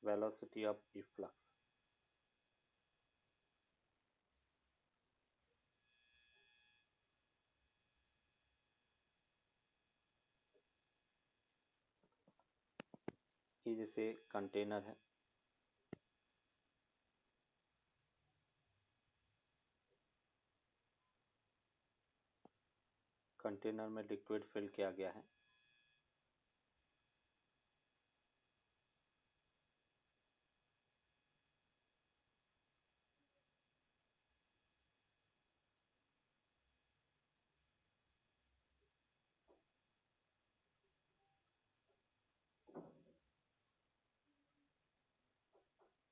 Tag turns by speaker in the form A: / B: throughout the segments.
A: velocity of efflux. ये जैसे container है, कंटेनर में लिक्विड फिल किया गया है।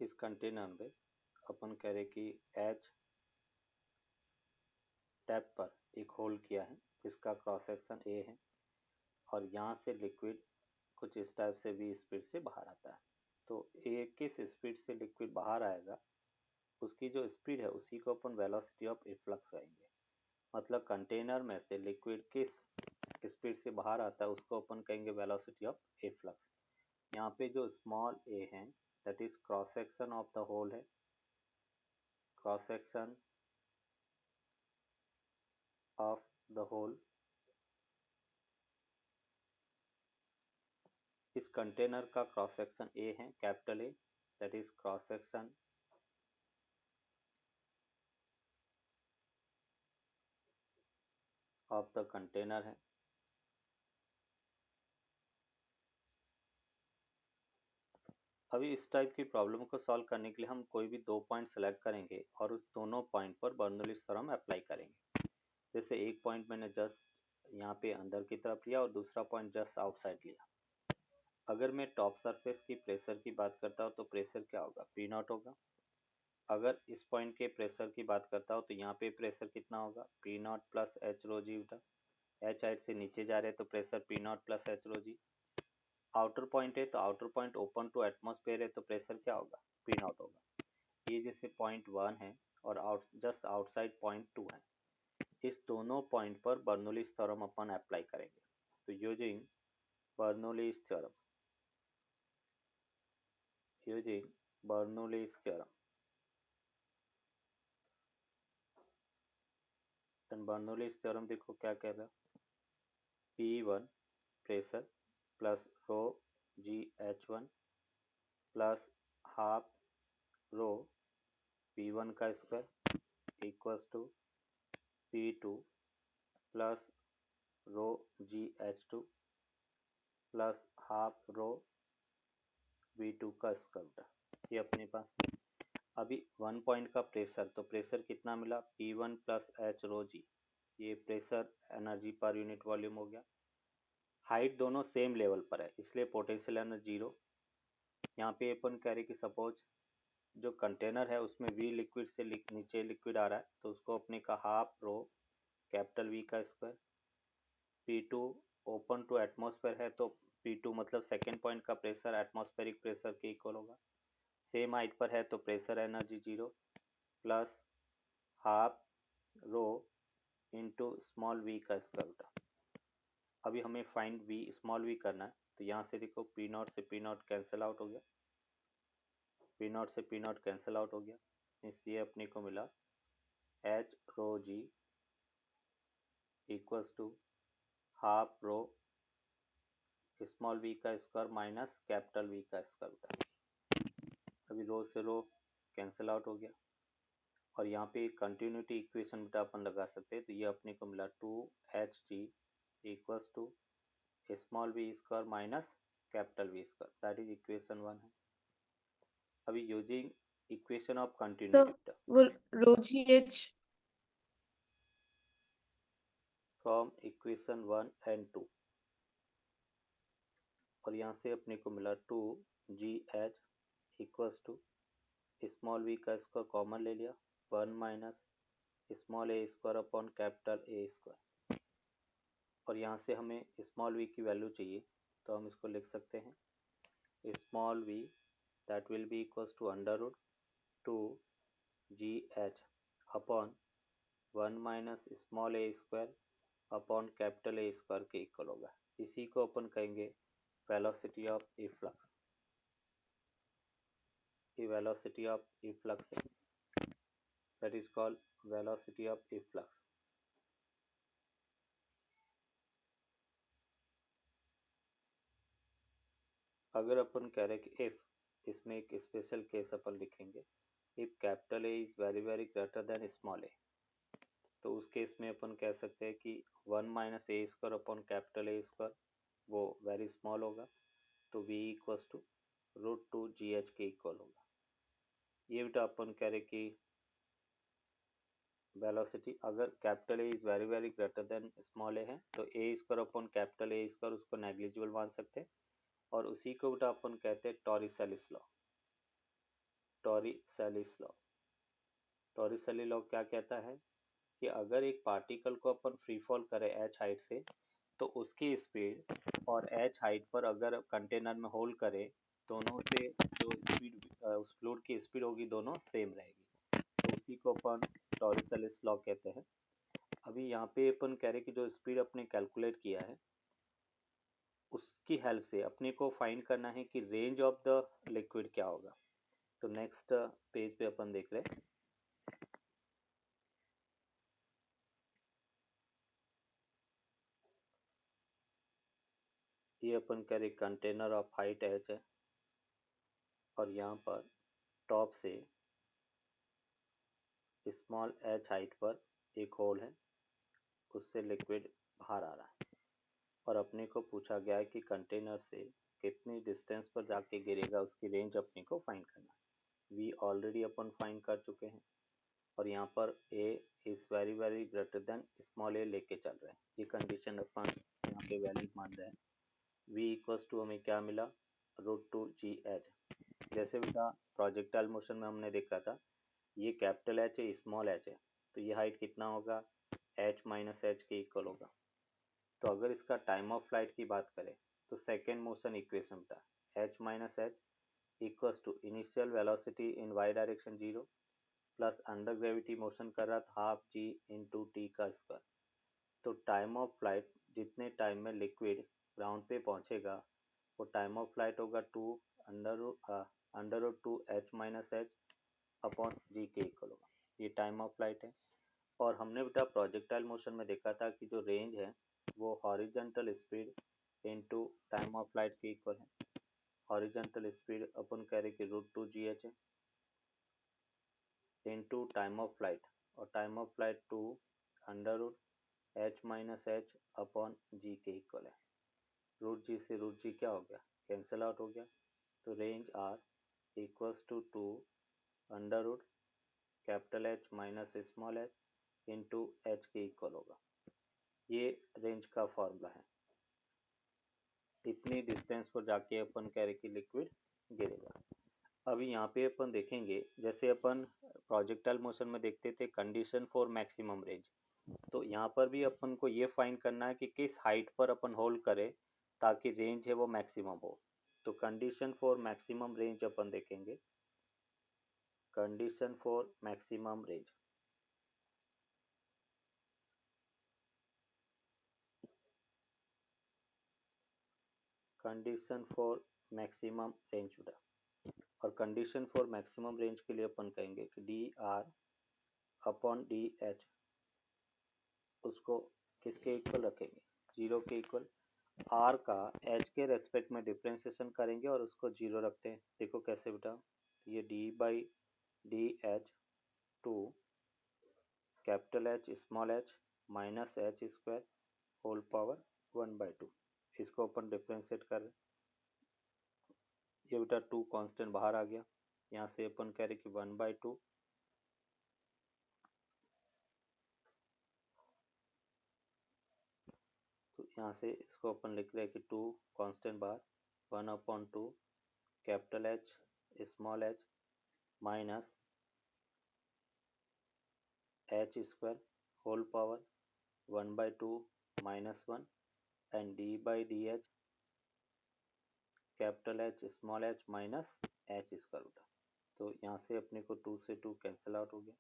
A: इस कंटेनर में अपन कह रहे कि एच टैप पर एक होल किया है जिसका क्रॉस सेक्शन ए है और यहाँ से लिक्विड कुछ इस टाइप से भी स्पीड से बाहर आता है। तो ए किस स्पीड से लिक्विड बाहर आएगा उसकी जो स्पीड है उसी को अपन वेलोसिटी ऑफ इफ्लक्स कहेंगे। मतलब कंटेनर में से लिक्विड किस स्पीड से बाहर आता है उसको अपन कहेंगे वेलोसिटी ऑफ इफ्लक्स। यहाँ पे जो स्मॉल ए है that is cross section of the hole है, cross section of the hole. इस कंटेनर का क्रॉस सेक्शन ए है, capital A, that is cross section of the container है। अभी इस टाइप की प्रॉब्लम को सॉल्व करने के लिए हम कोई भी दो पॉइंट सेलेक्ट करेंगे और उस दोनों पॉइंट पर बर्नौलीज थ्योरम अप्लाई करेंगे। जैसे एक पॉइंट मैंने जस्ट यहाँ पे अंदर की तरफ लिया और दूसरा पॉइंट जस्ट आउटसाइड लिया। अगर मैं टॉप सरफेस की प्रेशर की बात करता हूँ तो प्रेशर क्या होगा, पी नॉट होगा। अगर इस पॉइंट के प्रेशर की बात करता हूँ तो यहाँ पे प्रेशर कितना होगा, P naught plus H rho G उठा। एच हाइट से नीचे जा रहे हैं तो pressure P naught plus H rho G. Outer point है तो outer point open to atmosphere है तो प्रेशर क्या होगा, पी नॉट होगा। ये जैसे पॉइंट 1 है और जस्ट आउटसाइड पॉइंट 2 है, इस दोनों पॉइंट पर बर्नौलीज थ्योरम अपन अप्लाई करेंगे। तो using Bernoulli's theorem, using Bernoulli's theorem, then Bernoulli's theorem देखो क्या कह रहा है, P1 प्रेशर प्लस रो जी H one plus half rho P1 का square equals to P2 plus rho ji H two plus half rho V2 का square. ये अपने पास अभी वन पॉइंट का प्रेशर, तो प्रेशर कितना मिला, P1 plus H rho G, ये pressure energy per unit volume हो गया। हाइट दोनों सेम लेवल पर है इसलिए पोटेंशियल एनर्जी जीरो। यहाँ पे अपन कह रहे कि सपोज जो कंटेनर है उसमें वी लिक्विड से नीचे लिक्विड आ रहा है तो उसको अपने का हाफ रो कैपिटल वी का square. P2 open to atmosphere है तो P2 मतलब सेकेंड पॉइंट का प्रेशर एटमॉस्फेरिक प्रेशर के इक्वल होगा। सेम हाइट पर है तो pressure energy zero plus half rho into small we का स्क्वायर रूट। अभी हमें फाइंड वी स्मॉल वी करना है तो यहाँ से देखो पी नॉट से पी नॉट कैंसिल आउट हो गया, पी नॉट से पी नॉट कैंसिल आउट हो गया, इसलिए अपने को मिला H rho G equals to half rho small we का स्क्वायर माइनस कैपिटल वी का स्क्वायर रूट। अभी रो से रो कैंसिल आउट हो गया और यहाँ पे कंटिन्यूटी इक्वेशन बेटा अपन लगा सकते हैं तो ये अपने को मिला 2hg equals to small v square minus capital we square, that is equation 1 है। अभी यूजिंग इक्वेशन ऑफ
B: तो
A: कंटिन्यूटी बेटा
B: वो rho ji h
A: from equation 1 and 2 और यहाँ से अपने को मिला 2gh equals to small we का स्क्वायर कॉमन ले लिया 1 minus small A square upon capital A square और यहाँ से हमें स्मॉल वी की वैल्यू चाहिए तो हम इसको लिख सकते हैं small V that will be equals to under root 2gh upon 1 minus small A square upon capital A square के इक्वल होगा। इसी को अपन कहेंगे वेलोसिटी ऑफ इफ्लक्स। ये वेलोसिटी ऑफ इफ्लक्स है, that is called velocity of efflux. अगर अपन कह रहे कि इफ, इसमें एक स्पेशल केस अपन लिखेंगे, if capital A is very very greater than small a, तो उस केस में अपन कह सकते हैं कि 1 minus a square upon capital A square वो वेरी स्मॉल होगा, तो v इक्वल्स टू √2 GH के इक्वल होगा। ये बेटा अपन कह रहे कि वेलोसिटी अगर capital A is very very greater than small a है तो a square upon capital A square उसको नेग्लिजिबल मान सकते हैं, और उसी को बेटा अपन कहते हैं टॉरिसेलिस लॉ। टॉरिसेलिस लॉ, टॉरिसेलिस लॉ क्या कहता है कि अगर एक पार्टिकल को अपन फ्री फॉल करें h हाइट से, तो उसकी स्पीड और h हाइट पर अगर कंटेनर में होल्ड करे, दोनों से जो स्पीड उस फ्लूइड की स्पीड होगी दोनों सेम रहेगी, तो उसी को अपन टॉरिसेलिस लॉ कहते हैं। अभी यहाँ पे अपन कह रहे कि जो स्पीड अपने कैलकुलेट किया है उसकी हेल्प से अपने को फाइंड करना है कि रेंज ऑफ द लिक्विड क्या होगा। तो नेक्स्ट पेज पे अपन देख रहे हैं, ये अपन कह रहे कंटेनर ऑफ हाइट h है, और यहाँ पर टॉप से स्मॉल h हाइट पर एक होल है, उससे लिक्विड बाहर आ रहा है, और अपने को पूछा गया है कि कंटेनर से कितनी डिस्टेंस पर जाके गिरेगा, उसकी रेंज अपने को फाइंड करना है। v ऑलरेडी अपन फाइंड कर चुके हैं, और यहाँ पर a is very very greater than small a लेके चल रहे हैं, ये कंडीशन अपन यहाँ पे वैलिड मान रहे हैं। v इक्वल्स टू हमें क्या मिला, √2 GH। जैसे बेटा प्रोजेक्टाइल मोशन में हमने देखा था, ये कैपिटल H है, स्मॉल h है, तो ये हाइट कितना होगा, h माइनस h के इक्वल होगा। तो अगर इसका टाइम ऑफ फ्लाइट की बात करें तो सेकेंड मोशन इक्वेशन था h minus h equals to initial velocity in y direction 0 plus under gravity motion कर रहा था हाफ g इंटू टी का स्क्वायर। तो टाइम ऑफ फ्लाइट जितने टाइम में लिक्विड ग्राउंड पे पहुंचेगा वो टाइम ऑफ फ्लाइट होगा under root 2 h minus h upon g के इक्वल होगा, ये टाइम ऑफ फ्लाइट है। और हमने बेटा प्रोजेक्टाइल मोशन में देखा था कि जो रेंज है वो horizontal speed into time of flight के इक्वल है। हॉरिजॉन्टल स्पीड अपन कह रहे कि √2 GH है इनटू टाइम ऑफ फ्लाइट, और time of flight 2 under root h minus h upon g के इक्वल है। रूट जी से रूट जी क्या हो गया, कैंसिल आउट हो गया, तो range R equals to 2 under root capital H minus small h into h के इक्वल होगा। ये रेंज का फॉर्मूला है, इतनी डिस्टेंस पर जाके अपन कह रहे कि लिक्विड गिरेगा। अभी यहाँ पे अपन देखेंगे, जैसे अपन प्रोजेक्टाइल मोशन में देखते थे कंडीशन फॉर मैक्सिमम रेंज, तो यहाँ पर भी अपन को ये फाइंड करना है कि किस हाइट पर अपन होल्ड करें ताकि रेंज है वो मैक्सिमम हो। तो कंडीशन फॉर मैक्सिमम रेंज अपन देखेंगे, condition for maximum range, condition for maximum range बेटा, और कंडीशन फॉर मैक्सिमम रेंज के लिए अपन कहेंगे कि D R upon D H, उसको किसके इक्वल रखेंगे, 0 के इक्वल। आर का एच के रेस्पेक्ट में डिफ्रेंशिएशन करेंगे और उसको 0 रखते हैं। देखो कैसे बेटा, ये D by D H two capital H small h minus h square whole power 1/2, इसको अपन डिफ्रेंशिएट कर रहे हैं। ये बेटा 2 कांस्टेंट बाहर आ गया, यहाँ से अपन कह रहे कि 1/2 तो यहाँ से इसको अपन लिख रहे हैं कि 2 कांस्टेंट बाहर 1/2 capital H small h minus h square whole power 1/2 minus 1 and d by D H capital H small h minus h square होता। तो यहाँ से अपने को 2 से 2 कैंसिल आउट हो गया।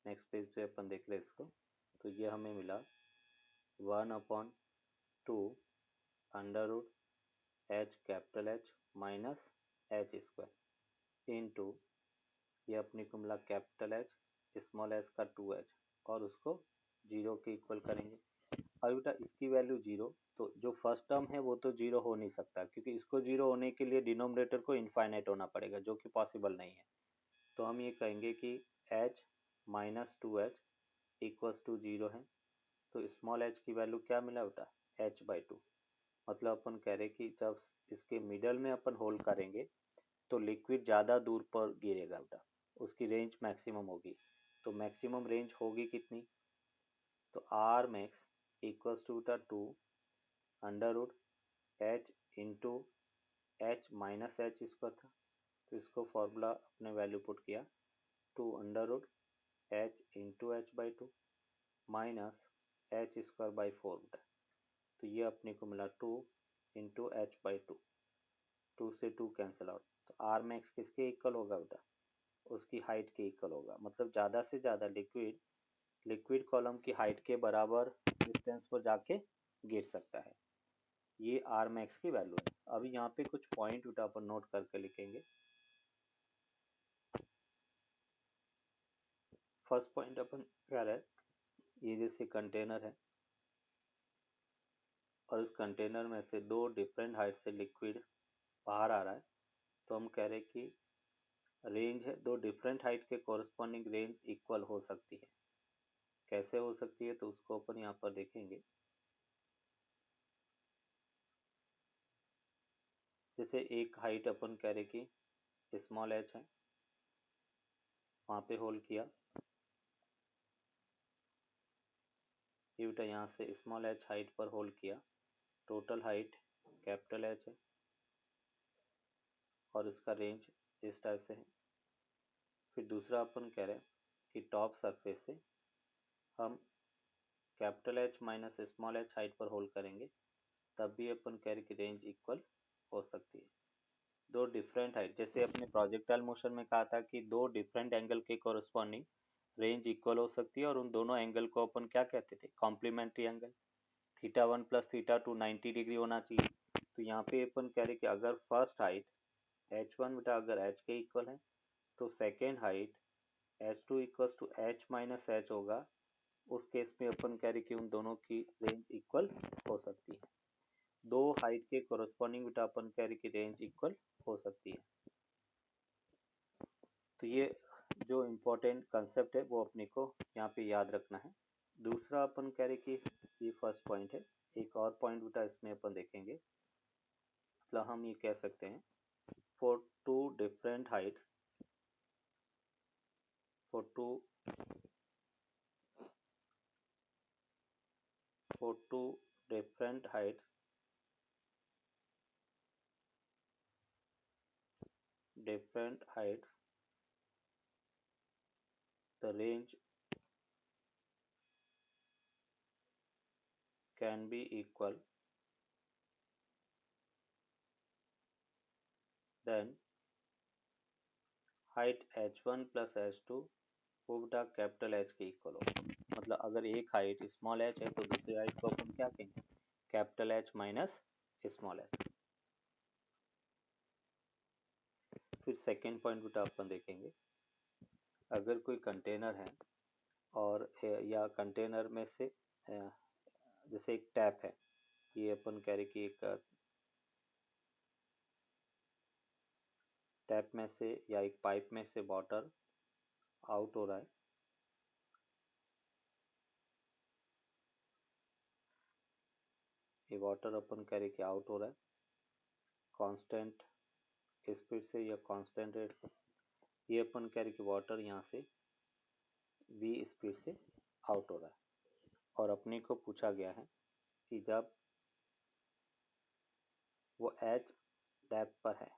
A: नेक्स्ट पेज पे अपन देख ले इसको, तो ये हमें मिला 1/2 under root h capital H minus h square, into ये अपने को मिला कैपिटल एच, स्मॉल एच का 2h, और उसको जीरो के इक्वल करेंगे। अब बेटा इसकी वैल्यू जीरो, तो जो फर्स्ट टर्म है वो तो जीरो हो नहीं सकता, क्योंकि इसको जीरो होने के लिए डिनोमिनेटर को इनफाइनाइट होना पड़ेगा, जो कि पॉसिबल नहीं है। तो हम ये कहेंगे कि h minus 2h equals to zero है। तो स्मॉल h की वैल्यू क्या मिला बेटा, h/2। मतलब अपन कह रहे कि जब इसके मिडल में अपन होल्ड करेंगे तो लिक्विड ज़्यादा दूर पर गिरेगा बेटा, उसकी रेंज मैक्सिमम होगी। तो मैक्सिमम रेंज होगी कितनी, तो आर मैक्स इक्वल्स टू बेटा 2 under root H into H minus H square था, तो इसको फॉर्मूला अपने वैल्यू पुट किया, 2 under root H into h/2 minus H square by 4 बेटा। तो ये अपने को मिला 2 इंटू h/2, 2 से 2 कैंसिल आउट। तो आर मैक्स किसके इक्वल होगा बेटा, उसकी हाइट के इक्वल होगा। मतलब ज़्यादा से ज़्यादा लिक्विड कॉलम की हाइट के बराबर डिस्टेंस पर जाके गिर सकता है। ये आर मैक्स की वैल्यू है। अभी यहाँ पे कुछ पॉइंट बेटा अपन नोट करके लिखेंगे। फर्स्ट पॉइंट अपन क्या है, ये जैसे कंटेनर है और इस कंटेनर में से दो डिफरेंट हाइट से लिक्विड बाहर आ रहा है, तो हम कह रहे कि रेंज है, दो डिफरेंट हाइट के कोरस्पॉन्डिंग रेंज इक्वल हो सकती है। कैसे हो सकती है, तो उसको अपन यहाँ पर देखेंगे। जैसे एक हाइट अपन कह रहे कि स्मॉल h है, वहाँ पे होल्ड किया, ये बेटा यहाँ से स्मॉल h हाइट पर होल्ड किया, टोटल हाइट कैपिटल H है और इसका रेंज इस टाइप से है। फिर दूसरा अपन कह रहे हैं कि टॉप सरफेस से हम capital H minus small h height पर होल्ड करेंगे, तब भी अपन कह रहे कि रेंज इक्वल हो सकती है। दो डिफरेंट हाइट, जैसे अपने प्रोजेक्टाइल मोशन में कहा था कि दो डिफरेंट एंगल के कोरस्पॉन्डिंग रेंज इक्वल हो सकती है, और उन दोनों एंगल को अपन क्या कहते थे, कॉम्प्लीमेंट्री एंगल। θ1 प्लस θ2 90 डिग्री होना चाहिए। तो यहाँ पे अपन कह रहे कि अगर फर्स्ट हाइट h1 बेटा अगर h के इक्वल है, तो second height h2 equals to h minus h होगा। उस केस में अपन कह रहे कि उन दोनों की रेंज इक्वल हो सकती है। दो हाइट के कोरस्पॉन्डिंग बेटा अपन कह रहे कि रेंज इक्वल हो सकती है। तो ये जो इम्पोर्टेंट कंसेप्ट है वो अपने को यहाँ पे याद रखना है। दूसरा अपन कह रहे कि ये फर्स्ट पॉइंट है। एक और पॉइंट बेटा इसमें अपन देखेंगे, मतलब हम ये कह सकते हैं for two different heights, for two different heights, the range can be equal, then height h1 plus h2 वो बेटा कैपिटल H के इक्वल होगा। मतलब अगर एक हाइट स्मॉल h है तो दूसरी हाइट को अपन क्या कहेंगे, capital H minus small h। फिर सेकेंड पॉइंट बेटा अपन देखेंगे, अगर कोई कंटेनर है और या कंटेनर में से जैसे एक टैप है, ये अपन कह रहे कि एक टैप में से या एक पाइप में से वाटर आउट हो रहा है, ये वाटर अपन कह रहे कि आउट हो रहा है कांस्टेंट स्पीड से या कांस्टेंट रेट से। ये अपन कह रहे कि वाटर यहाँ से v स्पीड से आउट हो रहा है, और अपने को पूछा गया है कि जब वो h डेप्थ पर है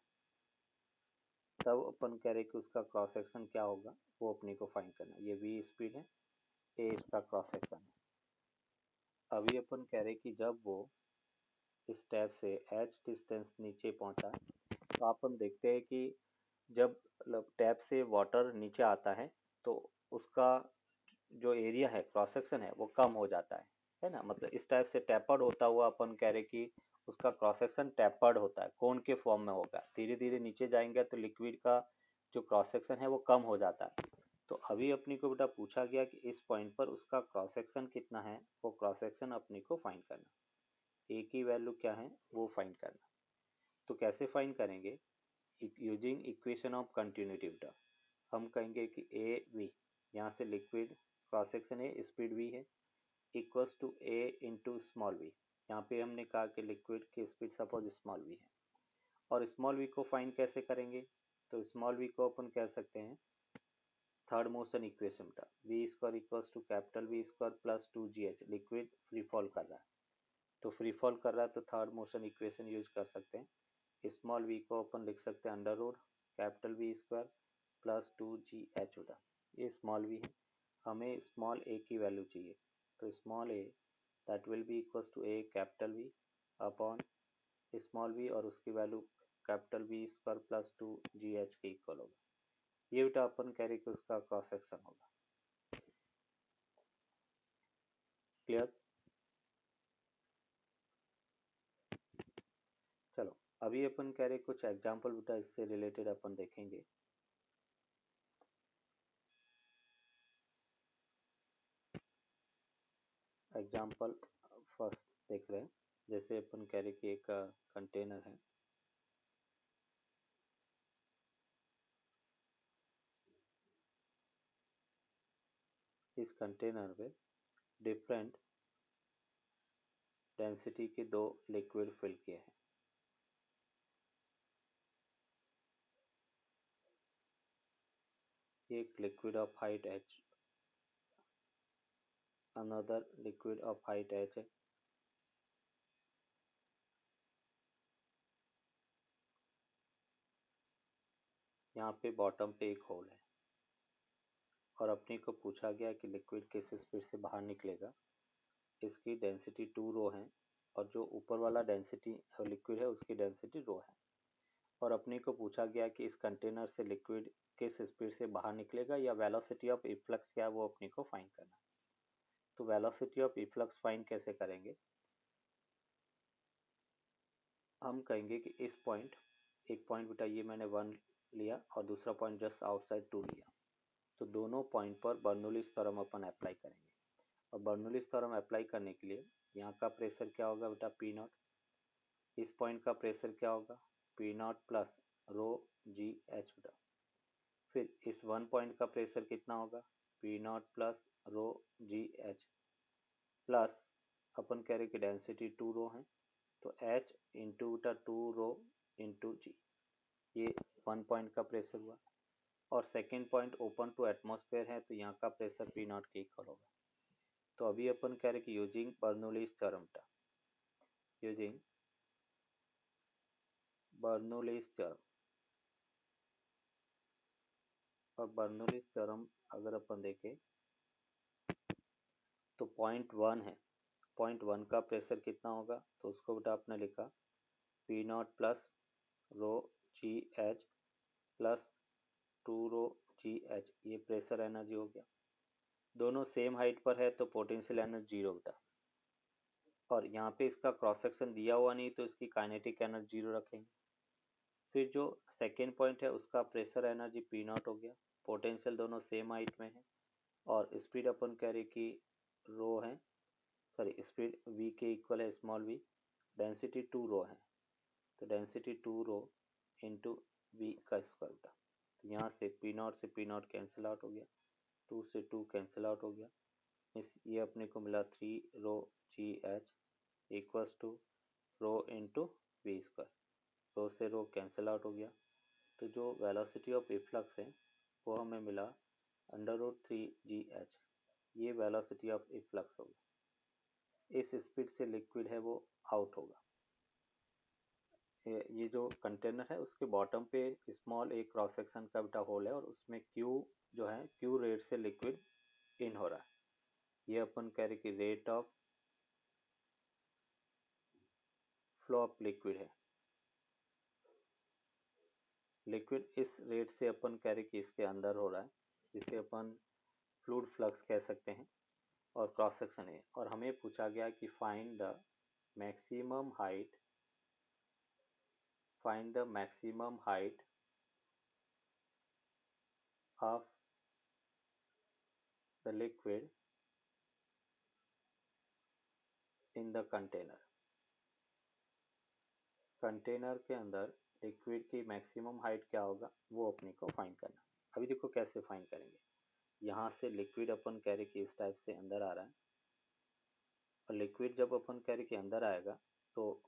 A: तब अपन कह रहे कि उसका क्रॉस सेक्शन क्या होगा, वो अपने को फाइंड करना है। ये v स्पीड है, a इसका क्रॉस सेक्शन है। अभी अपन कह रहे कि जब वो इस टैप से h डिस्टेंस नीचे पहुंचा, तो अपन देखते हैं कि जब टैप से वाटर नीचे आता है तो उसका जो एरिया है, क्रॉस सेक्शन है, वो कम हो जाता है ना। मतलब इस टाइप से टैपर्ड होता हुआ अपन कह रहे कि उसका क्रॉस सेक्शन टैपर्ड होता है, कोन के फॉर्म में होगा। धीरे धीरे नीचे जाएंगे तो लिक्विड का जो क्रॉस सेक्शन है वो कम हो जाता है। तो अभी अपनी को बेटा पूछा गया कि इस पॉइंट पर उसका क्रॉस सेक्शन कितना है, वो क्रॉस सेक्शन अपनी को फाइंड करना, ए की वैल्यू क्या है वो फाइंड करना। तो कैसे फाइंड करेंगे, यूजिंग इक्वेशन ऑफ कंटिन्यूटी बेटा। हम कहेंगे कि ए वी, यहाँ से लिक्विड क्रॉस सेक्शन है, स्पीड वी है, equals to A into small V. यहाँ पे हमने कहा कि लिक्विड की स्पीड सपोज स्मॉल वी है, और स्मॉल वी को फाइंड कैसे करेंगे, तो स्मॉल वी को अपन कह सकते हैं थर्ड मोशन इक्वेशन का, V square equals to capital we square plus 2gh। Liquid free fall कर रहा है, तो फ्री फॉल कर रहा है तो थर्ड मोशन इक्वेशन यूज कर सकते हैं। स्मॉल वी को अपन लिख सकते हैं under root capital we square plus 2gh होता, ये स्मॉल वी है। हमें स्मॉल ए की वैल्यू चाहिए, तो small A that will be equals to A capital V upon small V, और उसकी value capital we square plus 2gh के इक्वल होगा। ये बेटा अपन कह रहे कि उसका क्रॉस सेक्शन होगा। क्लियर? चलो अभी अपन कह रहे कुछ एग्जांपल बेटा इससे रिलेटेड अपन देखेंगे। एग्जांपल फर्स्ट देख रहे हैं, जैसे अपन कह रहे कि एक कंटेनर है, इस कंटेनर में डिफरेंट डेंसिटी के दो लिक्विड फिल किए हैं। एक liquid of height h, another liquid of height h है। यहाँ पे बॉटम पे एक होल है, और अपने को पूछा गया कि लिक्विड किस स्पीड से बाहर निकलेगा। इसकी डेंसिटी 2 रो है, और जो ऊपर वाला डेंसिटी लिक्विड है उसकी डेंसिटी रो है, और अपने को पूछा गया कि इस कंटेनर से लिक्विड किस स्पीड से बाहर निकलेगा, या वेलोसिटी ऑफ इफ्लक्स क्या है वो अपने को फाइंड करना। तो वेलोसिटी ऑफ इफ्लक्स फाइंड कैसे करेंगे, हम कहेंगे कि इस पॉइंट, एक पॉइंट बेटा ये मैंने 1 लिया और दूसरा पॉइंट जस्ट आउटसाइड 2 लिया, तो दोनों पॉइंट पर बर्नौलीज थ्योरम अपन अप्लाई करेंगे। और बर्नौलीज थ्योरम अप्लाई करने के लिए यहाँ का प्रेशर क्या होगा बेटा पी नॉट, इस पॉइंट का प्रेशर क्या होगा पी नॉट प्लस रो जी एच बेटा। फिर इस 1 पॉइंट का प्रेशर कितना होगा पी नॉट प्लस रो जी एच, प्लस अपन कह रहे कि डेंसिटी 2 रो है, तो एच इंटू बेटा 2 रो इंटू जी, ये 1 पॉइंट का प्रेशर हुआ। और second point open to atmosphere है, तो यहाँ का प्रेशर पी नॉट के इक्वल होगा। तो अभी अपन कह रहे कि यूजिंग बर्नौलीज थ्योरम था, यूजिंग बर्नौलीज थ्योरम, और बर्नौलीज थ्योरम अगर अपन देखें तो पॉइंट 1 है, पॉइंट 1 का प्रेशर कितना होगा, तो उसको बेटा आपने लिखा पी नॉट प्लस रो जी एच प्लस 2 रो जी एच, ये प्रेशर एनर्जी हो गया। दोनों सेम हाइट पर है तो पोटेंशियल एनर्जी 0 बेटा, और यहाँ पे इसका क्रॉस सेक्शन दिया हुआ नहीं तो इसकी काइनेटिक एनर्जी 0 रखेंगे। फिर जो सेकेंड पॉइंट है उसका प्रेशर एनर्जी पी नॉट हो गया, पोटेंशियल दोनों सेम हाइट में है, और स्पीड अपन कह रहे कि रो है, सॉरी स्पीड v के इक्वल है स्मॉल v, डेंसिटी 2 रो है, तो डेंसिटी 2 रो इंटू वी का स्क्वायर बेटा। तो यहाँ से पी नॉट कैंसिल आउट हो गया, 2 से 2 कैंसिल आउट हो गया, ये अपने को मिला 3 rho ji h equals to rho into v square, rho से रो कैंसिल आउट हो गया। तो जो वेलोसिटी ऑफ इफ्लक्स है वो हमें मिला अंडर रूट 3gh, ये वेलोसिटी ऑफ इफ्लक्स होगा। इस स्पीड से लिक्विड है वो आउट होगा। ये जो कंटेनर है उसके बॉटम पे स्मॉल एक क्रॉस सेक्शन का बेटा होल है, और उसमें क्यू जो है क्यू रेट से लिक्विड इन हो रहा है। ये अपन कह रहे कि rate of flow of liquid है, लिक्विड इस रेट से अपन कह रहे कि इसके अंदर हो रहा है, जिसे अपन फ्लूइड फ्लक्स कह सकते हैं, और क्रॉस सेक्शन है। और हमें पूछा गया कि find the maximum height, find the maximum height of the liquid in the container. Container के अंदर लिक्विड की मैक्सिमम हाइट क्या होगा वो अपने को फाइंड करना। अभी देखो कैसे फाइंड करेंगे। यहाँ से लिक्विड अपन कैरी के इस टाइप से अंदर आ रहा है, और लिक्विड जब अपन कैरी के अंदर आएगा तो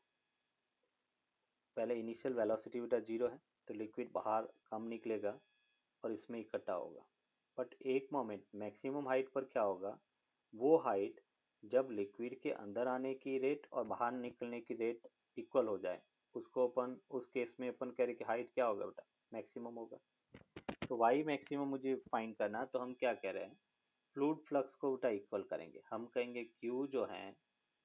A: पहले इनिशियल वेलोसिटी बेटा 0 है, तो लिक्विड बाहर कम निकलेगा और इसमें इकट्ठा होगा। बट एक मोमेंट मैक्सिमम हाइट पर क्या होगा, वो हाइट जब लिक्विड के अंदर आने की रेट और बाहर निकलने की रेट इक्वल हो जाए, उसको अपन उस केस में अपन कह रहे कि हाइट क्या होगा बेटा, मैक्सिमम होगा। तो वाई मैक्सिमम मुझे फाइंड करना है, तो हम क्या कह रहे हैं, फ्लूइड फ्लक्स को बेटा इक्वल करेंगे। हम कहेंगे क्यू जो है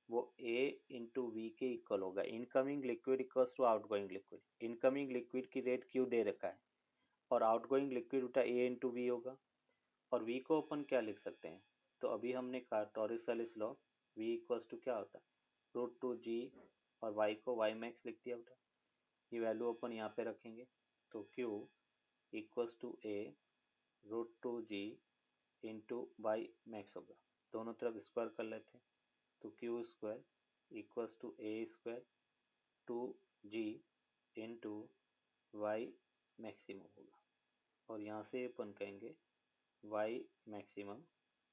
A: वो A इंटू वी के इक्वल होगा। Incoming liquid equals to outgoing liquid. Incoming liquid की रेट क्यू दे रखा है और आउटगोइंग लिक्विड बेटा A इंटू वी होगा। और V को अपन क्या लिख सकते हैं, तो अभी हमने कहा टॉरिस-सैलिस लॉ, V इक्वल्स टू क्या होता है, रूट टू जी, और Y को वाई मैक्स लिख दिया बेटा। ये वैल्यू अपन यहाँ पे रखेंगे, तो Q equals to A root two G into Y max होगा। दोनों तरफ स्क्वायर कर लेते हैं, तो Q square equals to A square two G into Y maximum होगा। और यहाँ से अपन कहेंगे Y maximum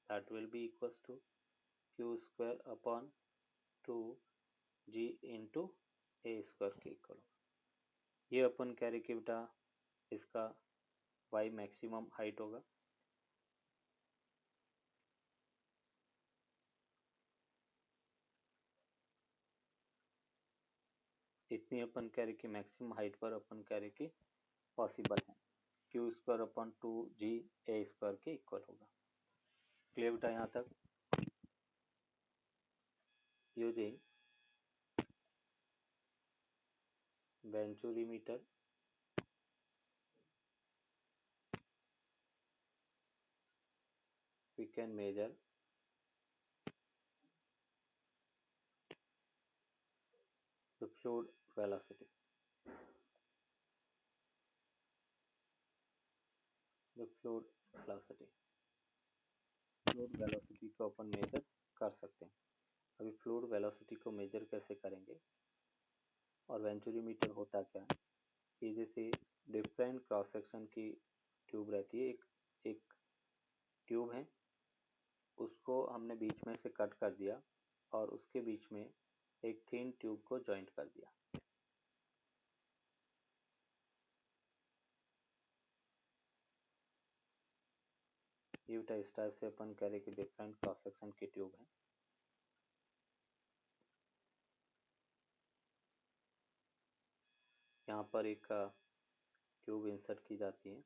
A: that will be equals to Q square upon two G into A square के इक्वल होगा। ये अपन कह रहे कि बेटा इसका वाई मैक्सिमम हाइट होगा। इतनी अपन कह रहे कि मैक्सिमम हाइट पर अपन कह रहे कि पॉसिबल है, क्यू स्क्वायर अपॉन टू जी ए स्क्वायर के इक्वल होगा। क्लियर बेटा यहाँ तक। Using venturimeter we can measure the fluid velocity. The fluid velocity. Fluid velocity को अपन मेजर कर सकते हैं। अभी फ्लूइड वेलोसिटी को मेजर कैसे करेंगे, और वेंचुरीमीटर होता क्या है, ये जैसे डिफरेंट क्रॉस सेक्शन की ट्यूब रहती है, एक ट्यूब है, उसको हमने बीच में से कट कर दिया और उसके बीच में एक थिन ट्यूब को जॉइंट कर दिया। ये बेटा इस टाइप से अपन कह रहे कि डिफरेंट क्रॉस सेक्शन की ट्यूब है। यहाँ पर एक ट्यूब इंसर्ट की जाती है,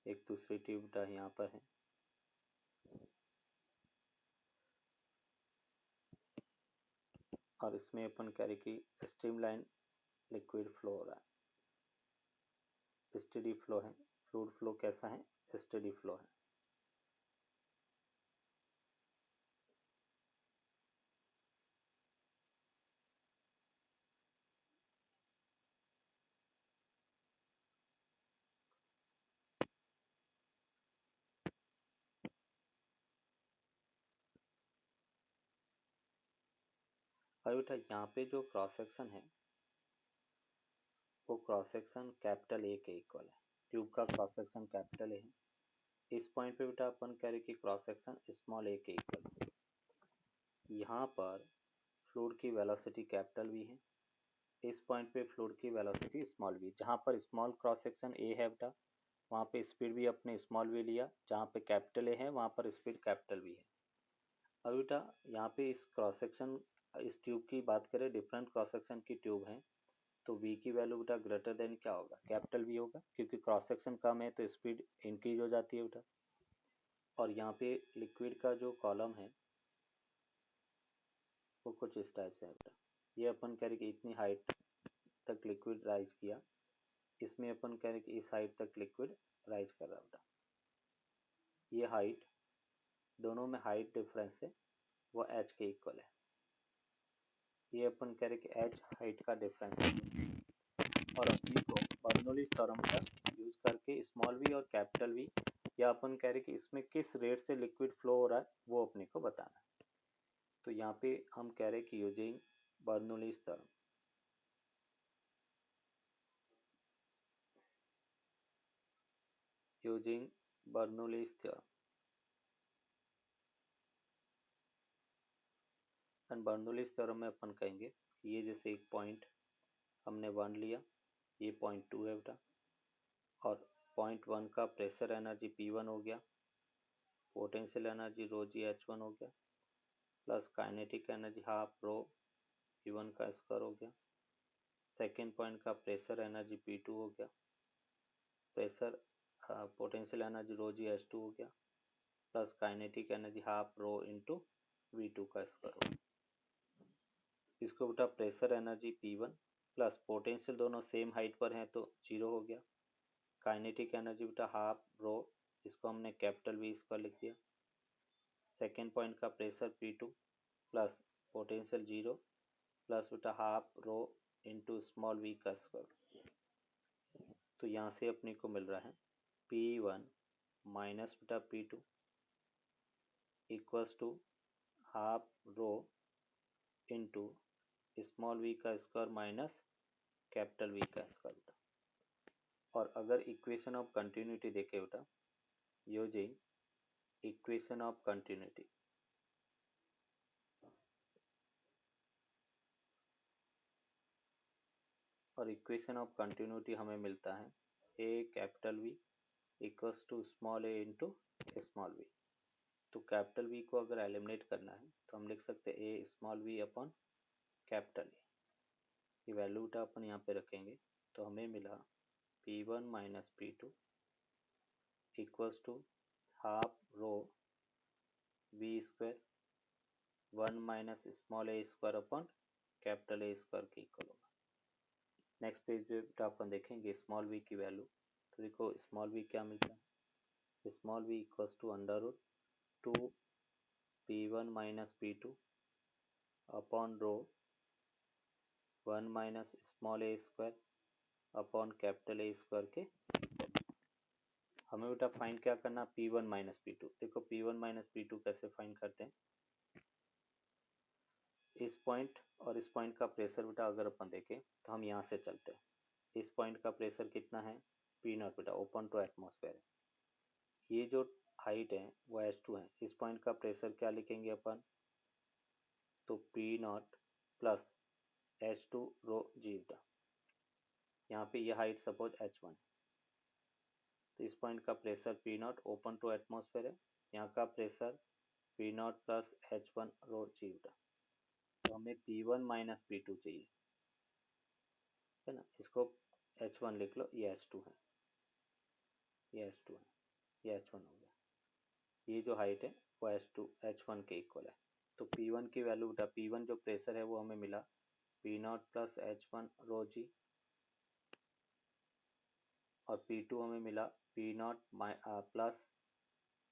A: एक दूसरी ट्यूब यहाँ पर है, और इसमें अपन कह रहे कि स्ट्रीमलाइन लिक्विड फ्लो हो रहा है, स्टेडी फ्लो है। फ्लूइड फ्लो कैसा है, स्टेडी फ्लो है। और बेटा यहाँ पे जो क्रॉस सेक्शन है वो क्रॉस सेक्शन कैपिटल ए के इक्वल है। ट्यूब का क्रॉस सेक्शन कैपिटल ए है। इस पॉइंट पे बेटा अपन कह रहे कि क्रॉस सेक्शन स्मॉल ए के इक्वल है। यहाँ पर फ्लूइड की वेलोसिटी कैपिटल वी है, इस पॉइंट पे फ्लूइड की वेलोसिटी स्मॉल वी। जहाँ पर स्मॉल क्रॉस सेक्शन ए है बेटा, वहाँ पे स्पीड भी अपने स्मॉल वी लिया, जहाँ पे कैपिटल ए है वहाँ पर स्पीड कैपिटल वी है। अब बेटा यहाँ पे इस क्रॉस सेक्शन, इस ट्यूब की बात करें, डिफरेंट क्रॉस सेक्शन की ट्यूब है, तो v की वैल्यू बेटा ग्रेटर देन क्या होगा, कैपिटल V होगा, क्योंकि क्रॉस सेक्शन कम है तो स्पीड इंक्रीज हो जाती है बेटा। और यहाँ पे लिक्विड का जो कॉलम है वो कुछ इस टाइप से है बेटा। ये अपन कह रहे कि इतनी हाइट तक लिक्विड राइज किया, इसमें अपन कह रहे कि इस हाइट तक लिक्विड राइज कर रहा बेटा। ये हाइट, दोनों में हाइट डिफरेंस है वो h के इक्वल है। ये अपन कह रहे कि h हाइट का डिफरेंस है, और अपनी को बर्नौलीज थ्योरम का यूज करके स्मॉल वी और कैपिटल वी, या अपन कह रहे कि इसमें किस रेट से लिक्विड फ्लो हो रहा है वो अपने को बताना है। तो यहाँ पे हम कह रहे कि using Bernoulli's theorem, using Bernoulli's theorem and Bernoulli's theorem में अपन कहेंगे ये जैसे एक पॉइंट हमने 1 लिया, ये पॉइंट 2 है बेटा, और पॉइंट 1 का प्रेशर एनर्जी P1 हो गया, पोटेंशियल एनर्जी रो जी H1 हो गया, plus kinetic energy half rho P1 का स्क्वायर हो गया। सेकेंड पॉइंट का प्रेशर एनर्जी P2 हो गया, प्रेशर पोटेंशियल एनर्जी रो जी H2 हो गया, plus kinetic energy half rho into V2 का स्क्वायर हो गया। इसको बेटा pressure energy P1 plus potential दोनों सेम हाइट पर हैं तो 0 हो गया। काइनेटिक एनर्जी बेटा हाफ रो, इसको हमने कैपिटल V स्क्वायर लिख दिया। सेकेंड पॉइंट का pressure P2 plus potential 0 plus बेटा half rho into small v का स्क्वायर। तो यहाँ से अपने को मिल रहा है P1 माइनस बेटा P2 equals to half rho into small v का स्क्वायर माइनस कैपिटल V का स्क्वायर। और अगर इक्वेशन ऑफ कंटिन्यूटी देखे बेटा, यूजिंग इक्वेशन ऑफ कंटिन्यूटी, और इक्वेशन ऑफ कंटिन्यूटी हमें मिलता है a capital V equals to small a into small v। तो कैपिटल V को अगर एलिमिनेट करना है तो हम लिख सकते हैं a small v upon capital A। ये वैल्यू बेटा अपन यहाँ पे रखेंगे तो हमें मिला P1 minus P2 equals to half rho v square 1 minus small a square upon capital A square के इक्वल होगा। नेक्स्ट पेज पे बेटा अपन देखेंगे स्मॉल v की वैल्यू। तो देखो स्मॉल v क्या मिलता है, small v equals to under root 2 P1 minus P2 upon rho 1 minus small a square upon capital A square के। हमें बेटा फाइंड क्या करना, P1 माइनस P2। देखो P1 माइनस P2 कैसे फाइंड करते हैं, इस पॉइंट और इस पॉइंट का प्रेशर बेटा अगर अपन देखें तो हम यहाँ से चलते हैं। इस पॉइंट का प्रेशर कितना है, P0 बेटा, ओपन टू एटमॉस्फेयर है। ये जो हाइट है वो H2 है। इस पॉइंट का प्रेशर क्या लिखेंगे अपन, तो P0 प्लस H2 रो जी बेटा। यहाँ पे ये हाइट सपोज H1, तो इस पॉइंट का pressure P0 open to atmosphere है, यहाँ का प्रेशर P0 प्लस H1 रो जी बेटा। तो हमें P1 माइनस P2 चाहिए, है ना। इसको H1 लिख लो, ये H2 है, ये H2 है, ये H1 हो गया। ये जो हाइट है वो H2 H1 के इक्वल है। तो P1 की वैल्यू बेटा, P1 जो प्रेशर है वो हमें मिला P0 प्लस H1 रो जी, और P2 हमें मिला P0 प्लस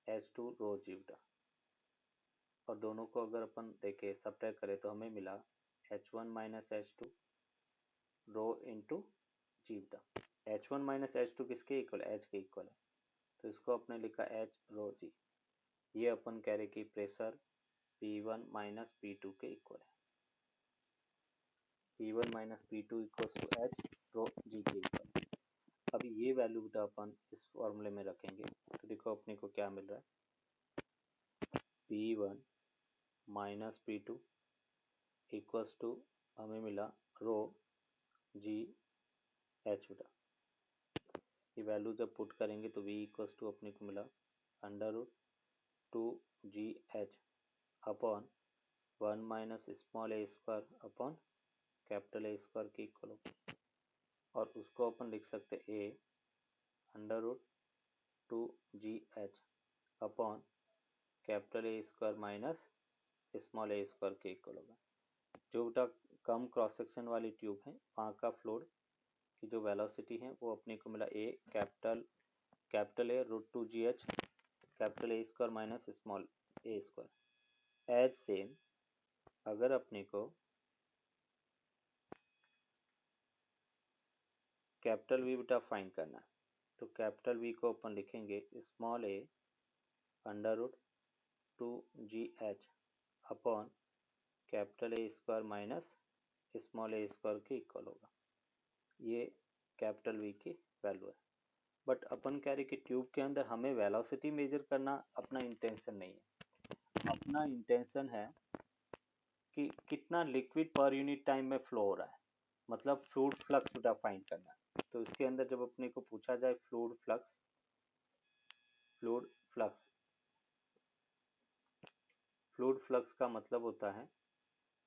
A: H2 रो जी बेटा। और दोनों को अगर अपन देखें सब्ट्रैक्ट करें तो हमें मिला H1 minus H2 rho into जी बेटा। H1 माइनस H2 किसके इक्वल है, H के इक्वल है, तो इसको अपने लिखा H रो जी। ये अपन कह रहे कि प्रेशर P1 माइनस P2 के इक्वल है। P1 minus P2 equals to H rho G के इक्वल है। अभी ये वैल्यू बेटा अपन इस फॉर्मूले में रखेंगे तो देखो अपने को क्या मिल रहा है, P1 minus P2 equals to हमें मिला रो जी एच बेटा। ये वैल्यू जब पुट करेंगे तो V इक्वल्स टू अपने को मिला under root 2GH upon 1 minus small a square upon capital A square के इक्वल होगा। और उसको अपन लिख सकते A under root 2GH upon capital A square minus small a square के इक्वल होगा। जो बेटा कम क्रॉस सेक्शन वाली ट्यूब है वहाँ का फ्लूइड की जो वेलोसिटी है वो अपने को मिला A capital A root 2GH capital A square minus small a square. As same अगर अपने को कैपिटल वी बेटा फाइंड करना है, तो कैपिटल वी को अपन लिखेंगे small A under root 2GH upon capital A square minus small A square के इक्वल होगा। ये कैपिटल वी की वैल्यू है। बट अपन कह रहे कि ट्यूब के अंदर हमें वेलोसिटी मेजर करना अपना इंटेंशन नहीं है। अपना इंटेंशन है कि कितना लिक्विड पर यूनिट टाइम में फ्लो हो रहा है, मतलब फ्लूइड फ्लक्स बेटा फाइंड करना है। तो इसके अंदर जब अपने को पूछा जाए फ्लूइड फ्लक्स का मतलब होता है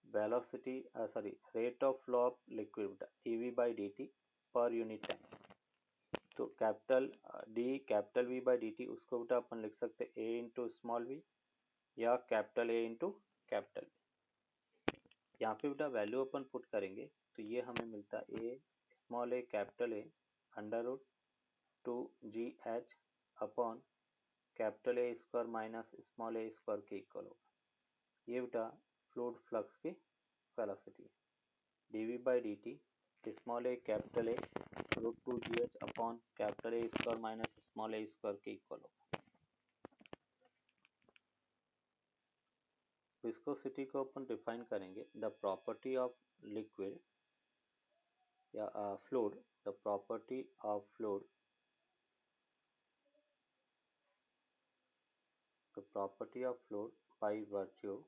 A: velocity rate of flow of liquid EV by dt per unit time. तो कैपिटल V बाई dt उसको बेटा अपन लिख सकते हैं A इंटू स्मॉल वी या capital A into capital V। यहाँ पे बेटा वैल्यू अपन पुट करेंगे तो ये हमें मिलता है A small a capital A under root 2GH upon capital A square minus small a square के इक्वल होगा। ये बेटा फ्लूइड फ्लक्स की वेलोसिटी है। dV by dt small a capital A root 2GH upon capital A square minus small a square के equal होगा। Viscosity को अपन डिफाइन करेंगे द प्रॉपर्टी ऑफ लिक्विड या fluid, the property of fluid, the property of fluid by virtue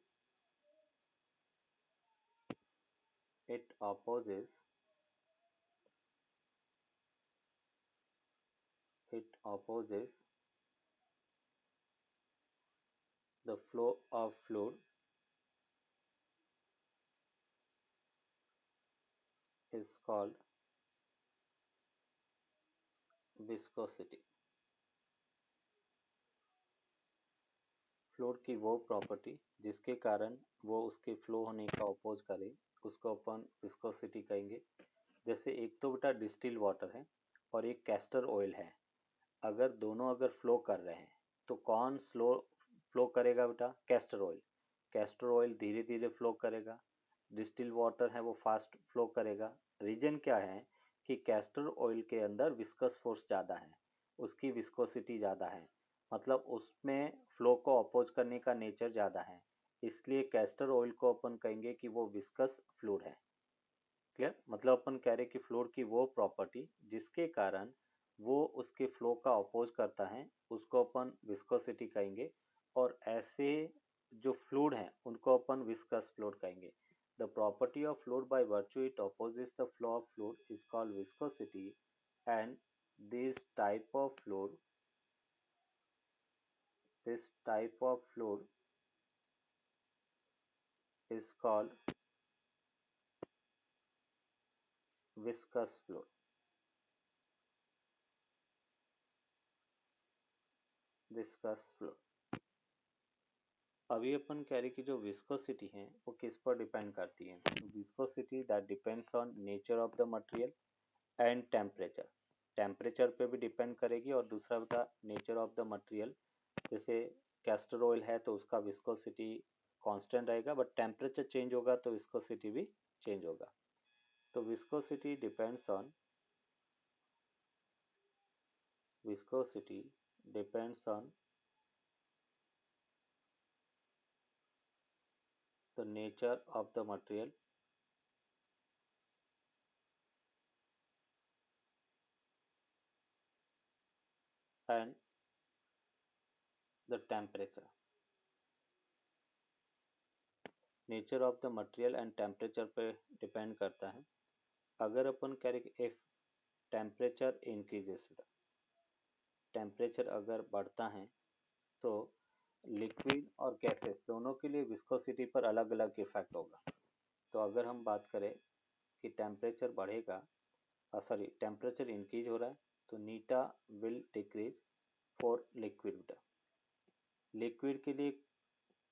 A: it opposes the flow of fluid is called viscosity। Fluid की वो property जिसके कारण वो उसके फ्लो होने का अपोज करे उसको अपन विस्कोसिटी कहेंगे। जैसे एक तो बेटा डिस्टिल वाटर है और एक कैस्टर ऑयल है, अगर दोनों फ्लो कर रहे हैं तो कौन स्लो फ्लो करेगा बेटा? Castor oil. कैस्टर ऑयल धीरे धीरे फ्लो करेगा, डिस्टिल वाटर है वो फास्ट फ्लो करेगा। रीजन क्या है कि कैस्टर ऑयल के अंदर विस्कस फोर्स ज़्यादा है, उसकी विस्कोसिटी ज़्यादा है, मतलब उसमें फ्लो को अपोज करने का नेचर ज़्यादा है, इसलिए कैस्टर ऑयल को अपन कहेंगे कि वो विस्कस फ्लूइड है। क्लियर? मतलब अपन कह रहे कि फ्लूइड की वो प्रॉपर्टी जिसके कारण वो उसके फ्लो का अपोज करता है उसको अपन विस्कोसिटी कहेंगे, और ऐसे जो फ्लूइड हैं उनको अपन विस्कस फ्लूइड कहेंगे। The property of fluid by virtue it opposes the flow of fluid is called viscosity and this type of fluid is called viscous fluid। अभी अपन कह रहे कि जो विस्कोसिटी है वो किस पर डिपेंड करती है? तो viscosity that depends on nature of the material and temperature. Temperature पे भी डिपेंड करेगी और दूसरा बता नेचर ऑफ द मटेरियल। जैसे कैस्टर ऑयल है तो उसका विस्कोसिटी कांस्टेंट रहेगा, बट टेम्परेचर चेंज होगा तो विस्कोसिटी भी चेंज होगा। तो viscosity depends on the nature of the material and the temperature। Nature of the material and temperature पे डिपेंड करता है। अगर अपन कह रहे कि इफ टेम्परेचर इंक्रीजेस, टेम्परेचर अगर बढ़ता है तो लिक्विड और गैसेस दोनों के लिए विस्कोसिटी पर अलग अलग इफेक्ट होगा। तो अगर हम बात करें कि टेम्परेचर बढ़ेगा, टेम्परेचर इंक्रीज हो रहा है तो eta will decrease for liquid. Liquid के लिए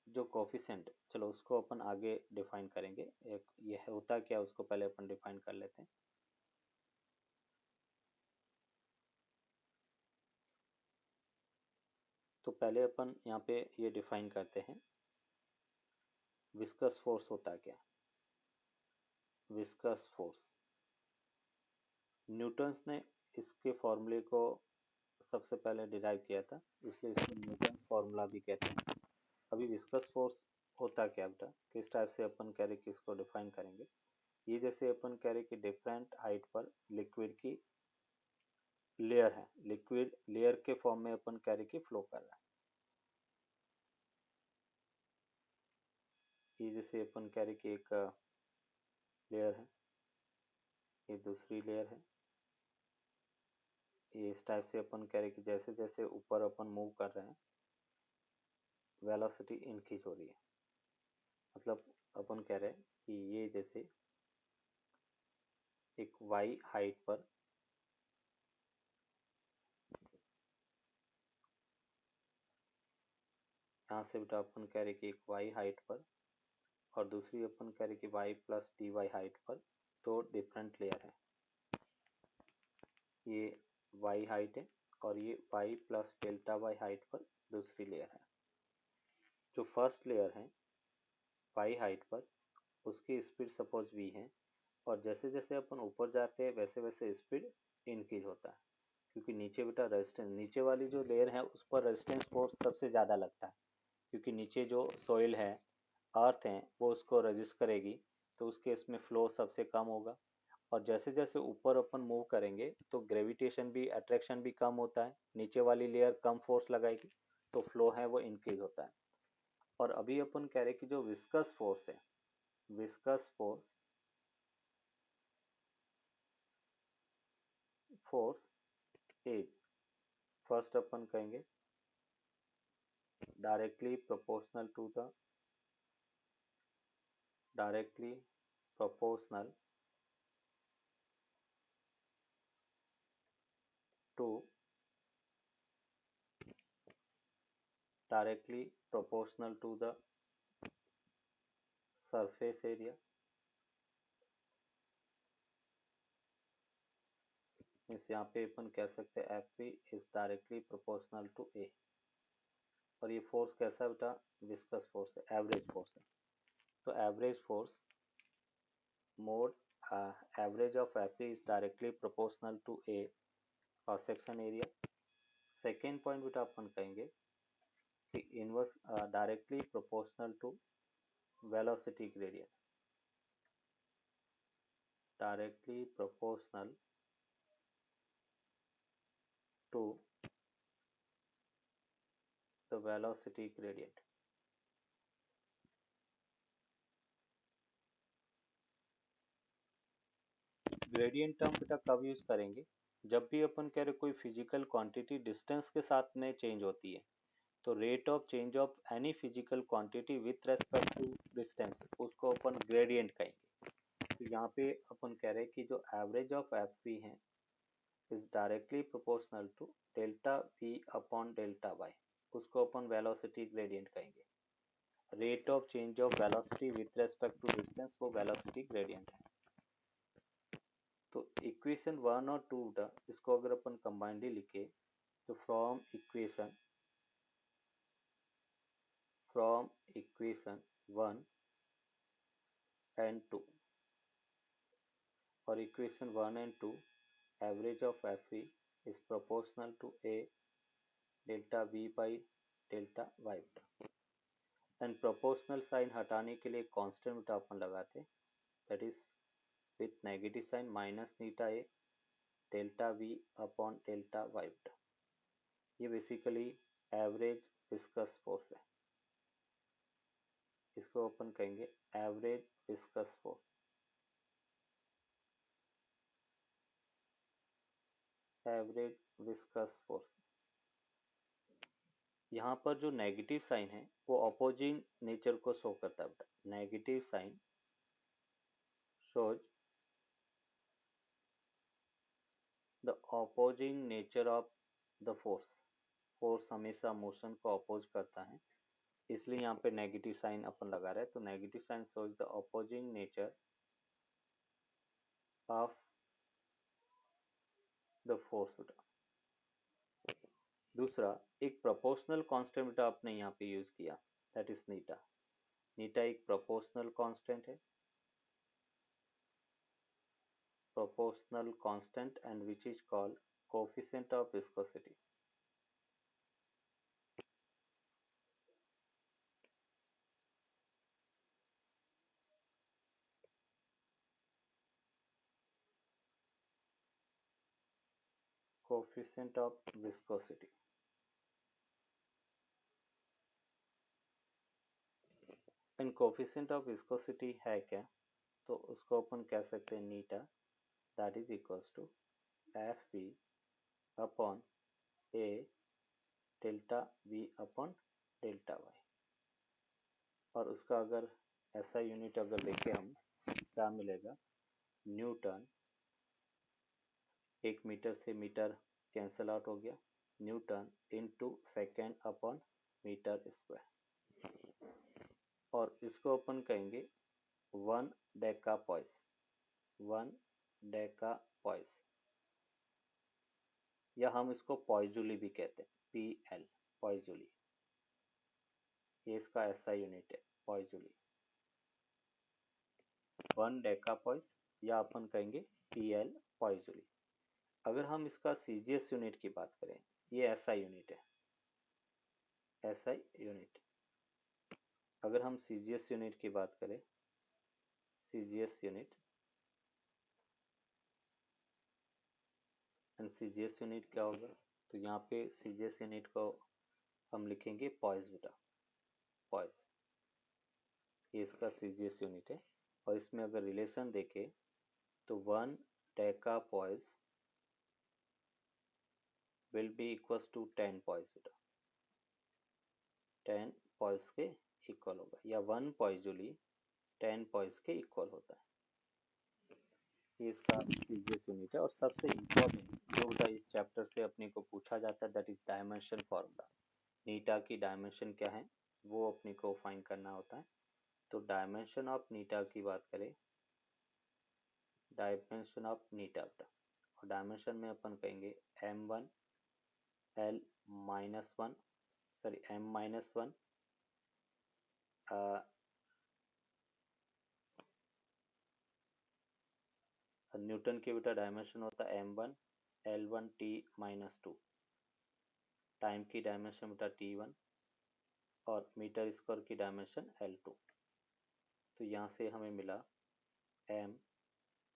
A: जो कोफिशिएंट, चलो उसको अपन आगे डिफाइन करेंगे, एक ये होता क्या उसको पहले अपन डिफाइन कर लेते हैं। तो पहले अपन यहाँ पे ये डिफाइन करते हैं विस्कस फोर्स होता क्या। विस्कस फोर्स न्यूटन्स ने इसके फॉर्मूले को सबसे पहले डिराइव किया था, इसलिए इसको न्यूटन फॉर्मूला भी कहते हैं। अभी विस्कस फोर्स होता क्या बेटा, किस टाइप से अपन कह रहे कि इसको डिफाइन करेंगे। ये जैसे अपन कह रहे कि डिफरेंट हाइट पर लिक्विड की लेयर है, लिक्विड लेयर के फॉर्म में अपन कह रहे कि फ्लो कर रहा है। ये जैसे अपन कह रहे कि एक लेयर है, ये दूसरी लेयर है, ये इस टाइप से अपन कह रहे कि जैसे जैसे ऊपर अपन मूव कर रहे हैं वेलोसिटी इंक्रीज हो रही है। मतलब अपन कह रहे हैं कि ये जैसे एक y हाइट पर यहाँ से बेटा अपन कह रहे कि एक y हाइट पर और दूसरी अपन कह रहे कि y प्लस dy हाइट पर दो डिफरेंट लेयर है। ये y हाइट है और ये y plus delta y height पर दूसरी लेयर है। जो फर्स्ट लेयर है y हाइट पर, उसकी स्पीड सपोज v है और जैसे जैसे अपन ऊपर जाते हैं वैसे वैसे स्पीड इंक्रीज होता है, क्योंकि नीचे बेटा रेजिस्टेंस, नीचे वाली जो लेयर है उस पर रेजिस्टेंस फोर्स सबसे ज़्यादा लगता है, क्योंकि नीचे जो सॉइल है, अर्थ है, वो उसको रेजिस्ट करेगी, तो उस केस में फ्लो सबसे कम होगा। और जैसे जैसे ऊपर अपन मूव करेंगे तो ग्रेविटेशन भी, अट्रैक्शन भी कम होता है, नीचे वाली लेयर कम फोर्स लगाएगी, तो फ्लो है वो इंक्रीज होता है। और अभी अपन कह रहे कि जो विस्कस फोर्स है, विस्कस फोर्स ए, फर्स्ट अपन कहेंगे directly proportional to the, directly proportional to, directly proportional to the surface area, means यहाँ पे अपन कह सकते हैं F P is directly proportional to A. और ये फोर्स कैसा है बेटा, विस्कस फोर्स है, एवरेज फोर्स है। तो average force mod average of F P is directly proportional to A cross section area. Second point बेटा अपन कहेंगे कि inverse directly proportional to velocity gradient, directly proportional to the velocity gradient। Gradient term बेटा कब use करेंगे, जब भी अपन कह रहे कोई फिजिकल क्वांटिटी डिस्टेंस के साथ में चेंज होती है, तो rate of change of any physical quantity with respect to distance, उसको अपन ग्रेडियंट कहेंगे। तो यहाँ पे अपन कह रहे हैं कि जो एवरेज ऑफ एफ पी है is directly proportional to delta we upon delta Y, उसको अपन वेलोसिटी ग्रेडियंट कहेंगे। Rate of change of velocity with respect to distance वो वेलोसिटी ग्रेडियंट है। तो इक्वेशन 1 और 2 इसको अगर अपन कंबाइंडली लिखे तो फ्रॉम इक्वेशन 1 एंड 2 और equation 1 and 2, average of F E is proportional to A delta V by delta Y. And proportional sign हटाने के लिए कांस्टेंट अपन लगाते, that is with negative sign minus theta A delta we upon delta Y. ये basically average viscous force है, इसको अपन कहेंगे average viscous force, average viscous force. यहाँ पर जो नेगेटिव साइन है वो अपोजिंग नेचर को शो करता है। Negative sign shows the opposing nature of the force, force हमेशा मोशन को अपोज करता है, इसलिए यहाँ पे नेगेटिव साइन अपन लगा रहे हैं। तो negative sign shows the opposing nature of the force. दूसरा, एक प्रोपोर्शनल कांस्टेंट बेटा आपने यहाँ पे यूज किया, दैट इज नीटा। नीटा एक प्रोपोर्शनल कांस्टेंट है, proportional constant and which is called coefficient of viscosity. Coefficient of viscosity. इन कोफिशिएंट ऑफ विस्कोसिटी है क्या, तो उसको अपन कह सकते हैं eta, that is equals to F B upon A delta we upon delta y. और उसका अगर ऐसा यूनिट अगर देखें हम, क्या मिलेगा, न्यूटन, एक मीटर से मीटर कैंसल आउट हो गया, newton into second upon metre square. और इसको अपन कहेंगे 1 डेकापॉइस, 1 डेकापॉइस, या हम इसको पॉइजूली भी कहते हैं, PL, पॉइजूली, ये इसका ऐसा यूनिट है, पॉइजूली, 1 डेकापॉइस, या अपन कहेंगे PL पॉइजूली। अगर हम इसका CGS यूनिट की बात करें, ये ऐसा यूनिट है, ऐसा यूनिट। अगर हम CGS यूनिट की बात करें, CGS unit, and CGS unit क्या होगा, तो यहाँ पे CGS यूनिट को हम लिखेंगे पॉइस बेटा, पॉइस, ये इसका CGS यूनिट है। और इसमें अगर रिलेशन देखें तो 1 decapoise will be equals to 10 poise बेटा, 10 पॉइस के इक्वल होगा, या 1 पॉइजूली 10 पॉइस के इक्वल होता है, ये इसका CGS यूनिट है। और सबसे इम्पोर्टेंट जो बेटा इस चैप्टर से अपने को पूछा जाता है, दैट इज डायमेंशन फॉर्मूला। नीटा की डायमेंशन क्या है वो अपने को फाइंड करना होता है। तो डायमेंशन ऑफ नीटा की बात करें, डायमेंशन ऑफ नीटा, और डायमेंशन में अपन कहेंगे m1 l minus 1, sorry m minus 1 Newton के बेटा डायमेंशन होता है m1 l1 t minus 2, time की डायमेंशन बेटा t1, और मीटर स्क्वायर की डायमेंशन l2। तो यहाँ से हमें मिला m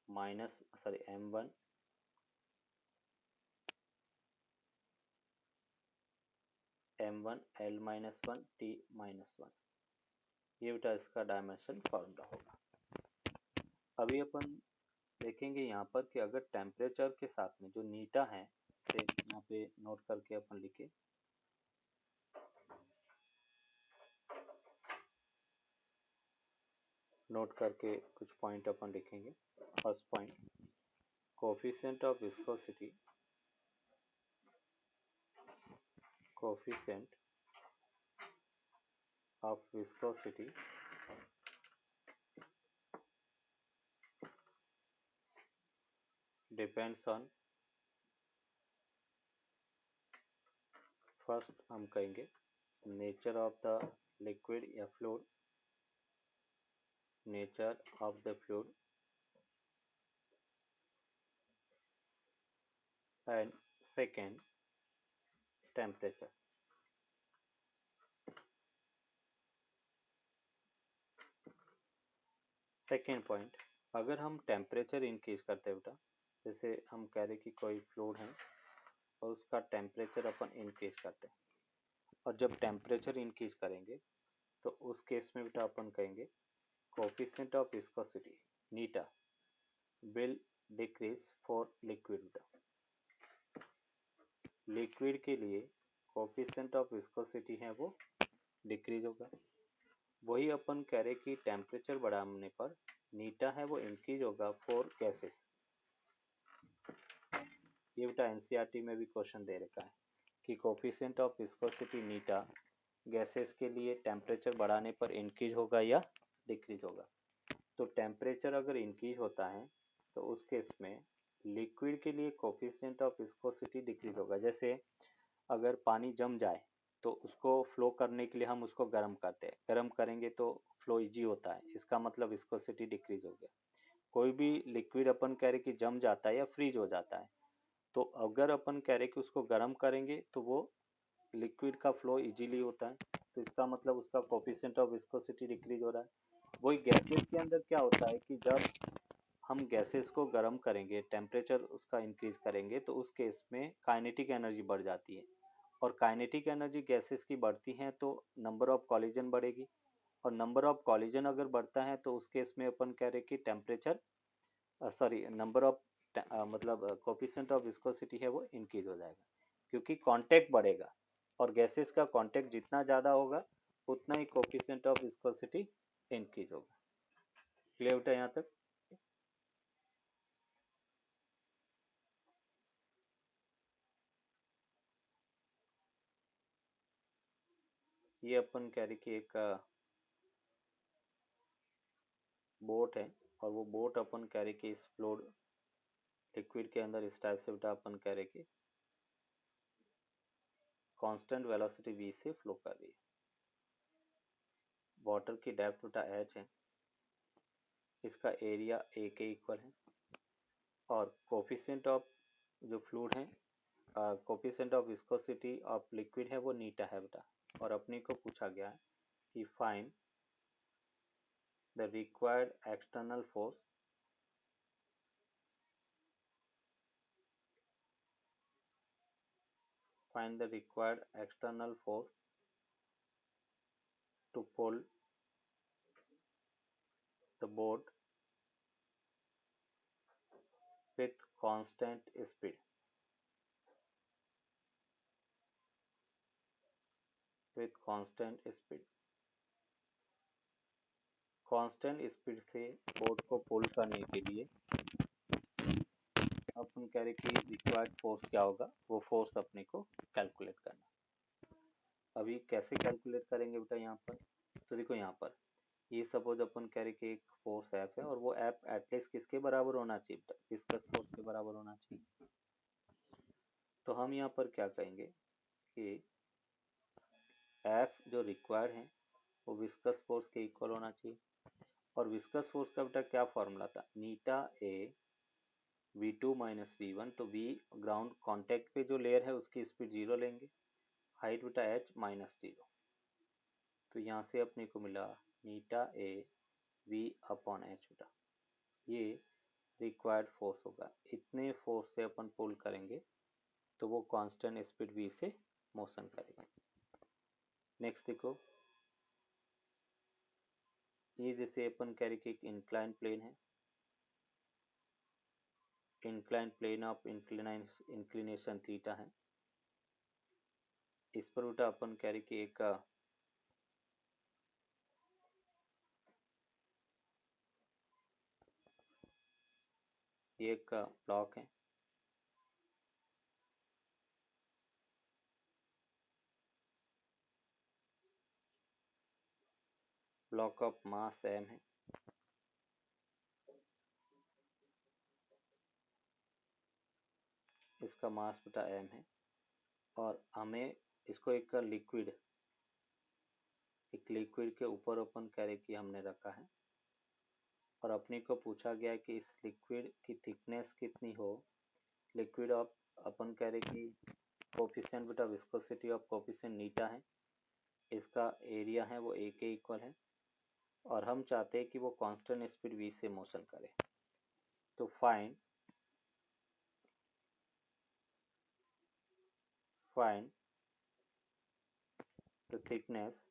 A: minus, sorry m1 m1 l minus 1 t minus 1, ये बेटा इसका डायमेंशन फॉर्मूला होगा। अभी अपन देखेंगे यहाँ पर कि अगर टेम्परेचर के साथ में जो नीटा है, इसे यहाँ पे नोट करके अपन लिखे, नोट करके कुछ पॉइंट अपन लिखेंगे। First point, coefficient of viscosity, coefficient of viscosity depends on, first हम कहेंगे नेचर ऑफ द लिक्विड या fluid, nature of the fluid, and second temperature. Second point, अगर हम टेम्परेचर इंक्रीज करते हैं बेटा, जैसे हम कह रहे कि कोई फ्लूइड है और उसका टेम्परेचर अपन इंक्रीज करते हैं, और जब टेम्परेचर इंक्रीज करेंगे तो उस केस में बेटा अपन कहेंगे coefficient of viscosity Neeta will decrease for liquid बेटा। लिक्विड के लिए कोफिशिएंट ऑफ विस्कोसिटी है वो डिक्रीज होगा। वही अपन कह रहे कि टेम्परेचर बढ़ाने पर नीटा है वो इंक्रीज होगा फॉर गैसेस। ये बेटा एनसीईआरटी में भी क्वेश्चन दे रखा है कि coefficient of viscosity Neeta gases के लिए टेम्परेचर बढ़ाने पर इंक्रीज होगा या डिक्रीज होगा। तो टेम्परेचर अगर इंक्रीज होता है तो उस केस में लिक्विड के लिए कोफिशिएंट ऑफ विस्कोसिटी डिक्रीज होगा। जैसे अगर पानी जम जाए तो उसको फ्लो करने के लिए हम उसको गर्म करते हैं, गर्म करेंगे तो फ्लो इजी होता है, इसका मतलब विस्कोसिटी डिक्रीज हो गया। कोई भी लिक्विड अपन कह रहे कि जम जाता है या फ्रीज हो जाता है, तो अगर अपन कह रहे कि उसको गर्म करेंगे तो वो लिक्विड का फ्लो इजीली होता है, तो इसका मतलब उसका कोफिशिएंट ऑफ विस्कोसिटी डिक्रीज हो रहा है। वही गैसेस के अंदर क्या होता है कि जब हम गैसेस को गर्म करेंगे, टेम्परेचर उसका इंक्रीज करेंगे, तो उस केस में काइनेटिक एनर्जी बढ़ जाती है, और काइनेटिक एनर्जी गैसेस की बढ़ती है तो नंबर ऑफ कॉलिजन बढ़ेगी, और नंबर ऑफ कॉलिजन अगर बढ़ता है तो उस केस में अपन कह रहे कि टेम्परेचर सॉरी नंबर ऑफ मतलब कोफिशिएंट ऑफ विस्कोसिटी है वो इंक्रीज हो जाएगा, क्योंकि कांटेक्ट बढ़ेगा, और गैसेस का कांटेक्ट जितना ज़्यादा होगा उतना ही कोफिशिएंट ऑफ विस्कोसिटी इंक्रीज होगा। क्लियर बेटा यहाँ तक? ये अपन कह रहे कि एक बोट है, और वो बोट अपन कह रहे कि इस फ्लोड लिक्विड के अंदर इस टाइप से बेटा अपन कह रहे कि कांस्टेंट वेलोसिटी v से फ्लो कर रही है। वाटर की डेप्थ बेटा h है, इसका एरिया a के इक्वल है, और कोफिशिएंट ऑफ जो फ्लूइड है, coefficient of viscosity of liquid है वो नीटा है बेटा, और अपने को पूछा गया है कि find the required external force find the required external force to pull the boat with constant speed. with constant speed constant speed से बोट को पुल करने के लिए अपन कह रहे कि रिक्वायर्ड फोर्स क्या होगा, वो फोर्स अपने को कैलकुलेट करना। अभी कैसे कैलकुलेट करेंगे बेटा यहाँ पर, तो देखो यहाँ पर ये सपोज अपन कह रहे कि एक फोर्स एफ है, और वो एफ एटलीस्ट किसके बराबर होना चाहिए बेटा, विस्कस फोर्स के बराबर होना चाहिए। तो हम यहाँ पर क्या कहेंगे कि एफ जो रिक्वायर्ड है वो विस्कस फोर्स के इक्वल होना चाहिए, और विस्कस फोर्स का बेटा क्या फॉर्मूला था, नीटा ए v2 माइनस वी1, तो v ग्राउंड कांटेक्ट पे जो लेयर है उसकी स्पीड 0 लेंगे, हाइट बेटा h माइनस 0, तो यहाँ से अपने को मिला नीटा ए v अपॉन h बेटा, ये रिक्वायर्ड फोर्स होगा। इतने फोर्स से अपन पुल करेंगे तो वो कांस्टेंट स्पीड v से मोशन करेगा। नेक्स्ट देखो, ये जैसे अपन कह रहे कि एक इंक्लाइन प्लेन है, incline plane of inclination theta है, इस पर बेटा अपन कह रहे कि एक ये एक ब्लॉक है, ब्लॉक ऑफ मास m है, इसका मास बेटा m है, और हमें इसको एक लिक्विड के ऊपर ओपन करे कि हमने रखा है, और अपने को पूछा गया कि इस लिक्विड की थिकनेस कितनी हो। लिक्विड ऑफ अपन कह रहे कि कोफिशिएंट बेटा विस्कोसिटी ऑफ कोफिशिएंट नीटा है, इसका एरिया है वो a के इक्वल है, और हम चाहते हैं कि वो कांस्टेंट स्पीड v से मोशन करे। तो find the thickness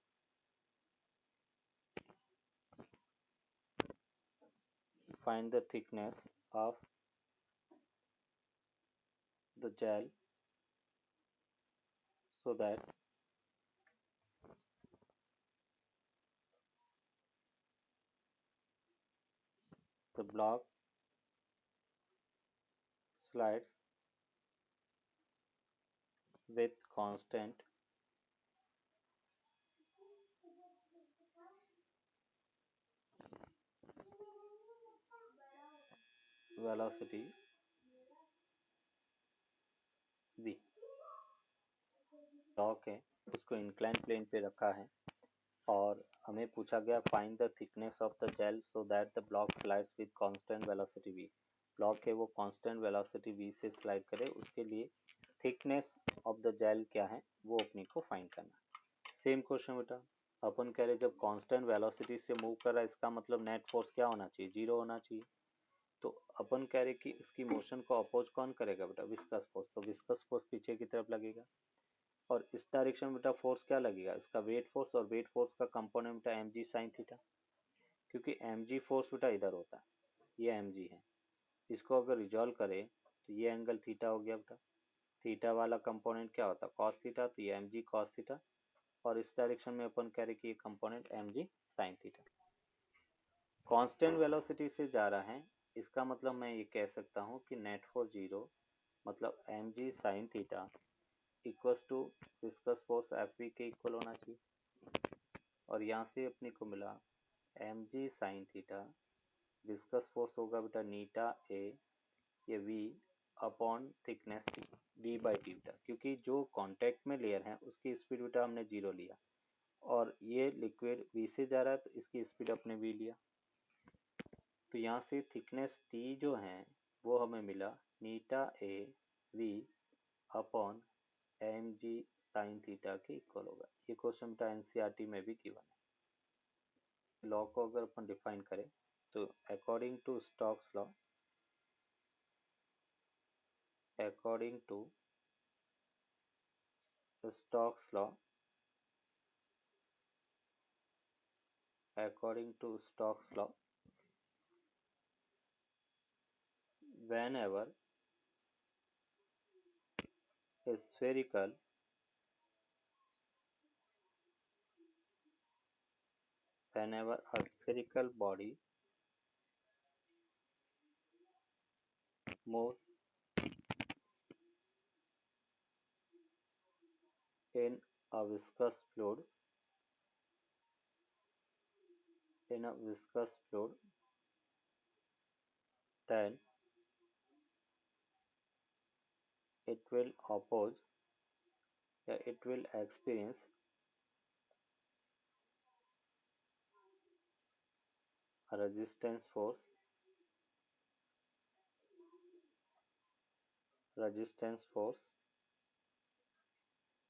A: of the gel so that the block slides with constant velocity v। Block है उसको इंक्लाइन प्लेन पे रखा है, और हमें पूछा गया find the thickness of the gel so that the block slides with constant velocity v। Block है वो कांस्टेंट वेलोसिटी v से स्लाइड करे, उसके लिए थिकनेस ऑफ द जेल क्या है वो अपने को फाइंड करना। सेम क्वेश्चन बेटा, अपन कह रहे जब कांस्टेंट वेलोसिटी से मूव कर रहा है इसका मतलब नेट फोर्स क्या होना चाहिए, जीरो होना चाहिए। तो अपन कह रहे कि उसकी मोशन को अपोज कौन करेगा बेटा, विस्कस फोर्स, तो विस्कस फोर्स पीछे की तरफ लगेगा। और इस डायरेक्शन में बेटा फोर्स क्या लगेगा, इसका वेट फोर्स, और वेट फोर्स का कंपोनेंट बेटा एम जी साइन थीटा, क्योंकि एम जी फोर्स बेटा इधर होता है, ये एम जी है। इसको अगर रिजॉल्व करें तो ये एंगल थीटा हो गया बेटा, थीटा वाला कंपोनेंट क्या होता है कॉस थीटा, तो ये एम जी कॉस थीटा, और इस डायरेक्शन में अपन कह रहे कि ये कंपोनेंट एम जी साइन थीटा। कांस्टेंट वेलोसिटी से जा रहा है, इसका मतलब मैं ये कह सकता हूँ कि नेट फोर्स जीरो, मतलब M ji sine theta equals to viscous force F V के इक्वल होना चाहिए। और यहाँ से अपने को मिला एम जी साइन थीटा, विस्कस फोर्स होगा बेटा नीटा ए, ये V upon thickness T, V by T बेटा, क्योंकि जो कांटेक्ट में लेयर है उसकी स्पीड बेटा हमने जीरो लिया, और ये लिक्विड वी से जा रहा है तो इसकी स्पीड अपने वी लिया। तो यहाँ से थिकनेस टी जो है वो हमें मिला eta a v upon m ji sine theta के इक्वल होगा। ये क्वेश्चन बेटा एनसीईआरटी में भी गिवन है। लॉ को अगर अपन डिफाइन करें तो according to Stokes law, according to Stokes law, according to Stokes law, whenever a spherical body moves in a viscous fluid, then it will oppose, it will experience a resistance force,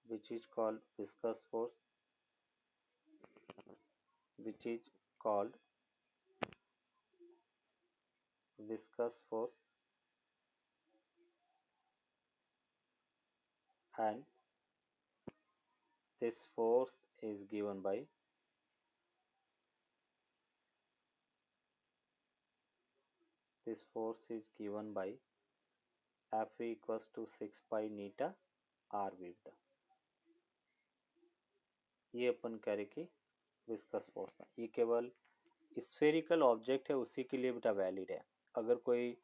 A: which is called viscous force, which is called viscous force, and this force is given by F equals to 6 pi neta r beta। ये अपन कह रहे कि viscous force है, ये केवल spherical object है उसी के लिए बेटा वैलिड है। अगर कोई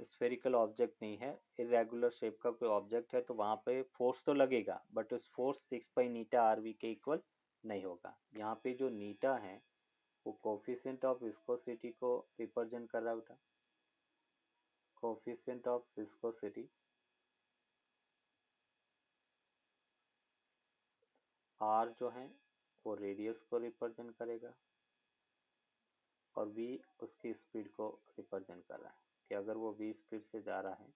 A: स्फेरिकल ऑब्जेक्ट नहीं है, इरेगुलर शेप का कोई ऑब्जेक्ट है तो वहां पे फोर्स तो लगेगा बट उस force 6 pi eta are V के इक्वल नहीं होगा। यहाँ पे जो नीटा है वो कोफिशिएंट ऑफ विस्कोसिटी को रिप्रेजेंट कर रहा है बेटा, कोफिशिएंट ऑफ विस्कोसिटी, आर जो है वो रेडियस को रिप्रेजेंट करेगा, और v उसकी स्पीड को रिप्रेजेंट कर रहा है कि अगर वो v स्पीड से जा रहा है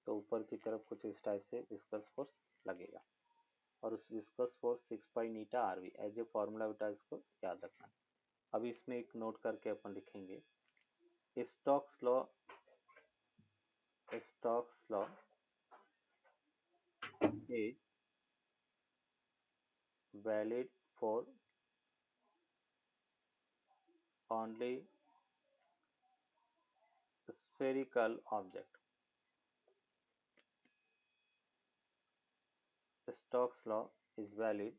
A: तो ऊपर की तरफ कुछ इस टाइप से विस्कस फोर्स लगेगा, और उस viscous force 6 pi eta are V as a formula बेटा इसको याद रखना। अब इसमें एक नोट करके अपन लिखेंगे Stokes law, Stokes law is valid for only spherical object। Stokes law is valid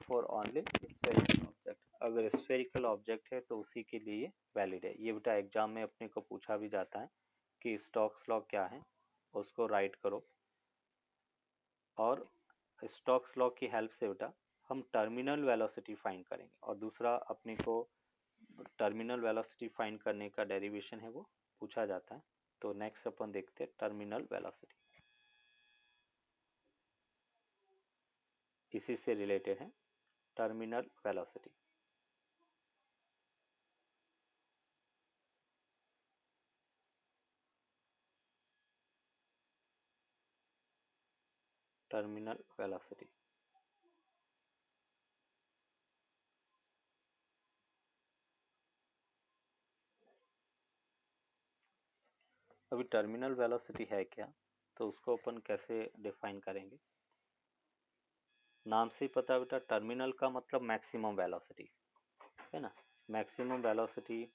A: for only spherical object। अगर spherical object है तो उसी के लिए वैलिड है। ये बेटा एग्जाम में अपने को पूछा भी जाता है कि स्टोक्स लॉ क्या है, उसको राइट करो। और स्टोक्स लॉ की हेल्प से बेटा हम टर्मिनल वेलोसिटी फाइंड करेंगे, और दूसरा अपने को टर्मिनल वेलोसिटी फाइंड करने का डेरिवेशन है वो पूछा जाता है। तो नेक्स्ट अपन देखते हैं टर्मिनल वेलोसिटी, इसी से रिलेटेड है। Terminal velocity. टर्मिनल वेलोसिटी अभी टर्मिनल वेलोसिटी है क्या, तो उसको अपन कैसे डिफाइन करेंगे। नाम से ही पता बेटा, टर्मिनल का मतलब मैक्सिमम वेलोसिटी है ना। मैक्सिमम वेलोसिटी,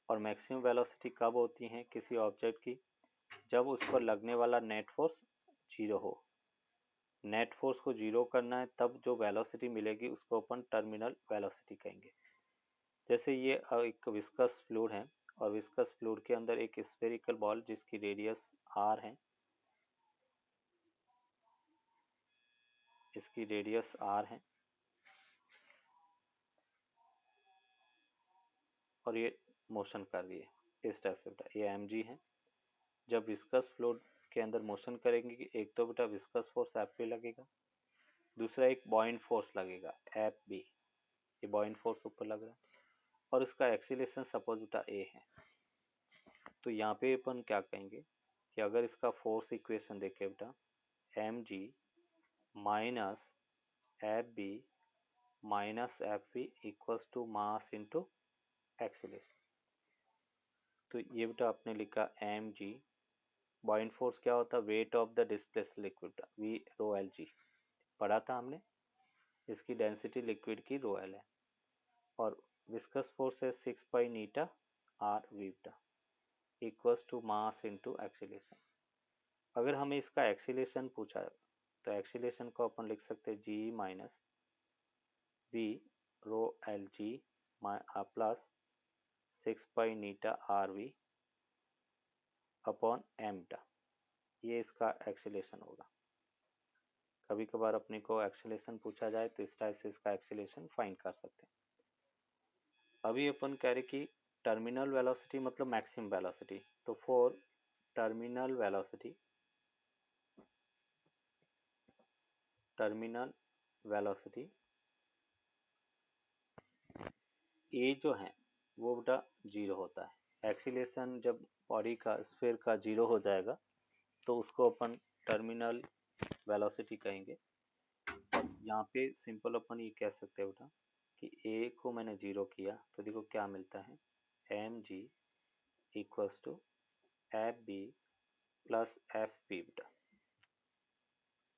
A: और मैक्सिमम वेलोसिटी कब होती है किसी ऑब्जेक्ट की, जब उस पर लगने वाला नेट फोर्स जीरो हो। नेट फोर्स को जीरो करना है तब जो वेलोसिटी मिलेगी उसको अपन टर्मिनल वेलोसिटी कहेंगे। जैसे ये एक विस्कस फ्लूइड है, और विस्कस फ्लूइड के अंदर एक स्फेरिकल बॉल जिसकी रेडियस आर है, इसकी रेडियस आर है, और ये मोशन कर रही है इस टाइप से बेटा, ये एम जी है। जब विस्कस फ्लूइड के अंदर मोशन करेंगे कि एक तो बेटा विस्कस फोर्स एफ पी लगेगा, दूसरा एक बॉइंट फोर्स लगेगा एफ बी, ये बॉइंट फोर्स ऊपर लग रहा है, और इसका एक्सीलरेशन सपोज बेटा ए है। तो यहाँ पे अपन क्या कहेंगे कि अगर इसका फोर्स इक्वेशन देखें बेटा, M G minus F B minus F B equals to mass into acceleration. तो ये बेटा आपने लिखा एम जी, बॉइंट फोर्स क्या होता है, weight of the displace liquid, V rho L G पढ़ा था हमने, इसकी डेंसिटी लिक्विड की रो एल है, और विस्कस फोर्स है 6 पाई नीटा आर वी बेटा equals to mass into acceleration. अगर हमें इसका एक्सीलरेशन पूछा तो एक्सीलरेशन को अपन लिख सकते हैं g minus v rho L g plus 6 pi eta are v upon m टा, ये इसका एक्सीलरेशन होगा। कभी कभार अपने को एक्सीलरेशन पूछा जाए तो इस टाइप से इसका एक्सीलरेशन फाइंड कर सकते हैं। अभी अपन कह रहे कि टर्मिनल वेलोसिटी मतलब मैक्सिमम वेलोसिटी, तो for terminal velocity, terminal velocity ए जो है वो बेटा जीरो होता है। एक्सीलरेशन जब बॉडी का स्फीयर का जीरो हो जाएगा तो उसको अपन टर्मिनल वेलोसिटी कहेंगे। यहाँ पे सिंपल अपन ये कह सकते हैं बेटा कि ए को मैंने जीरो किया तो देखो क्या मिलता है, M G equals to F B plus F B बेटा।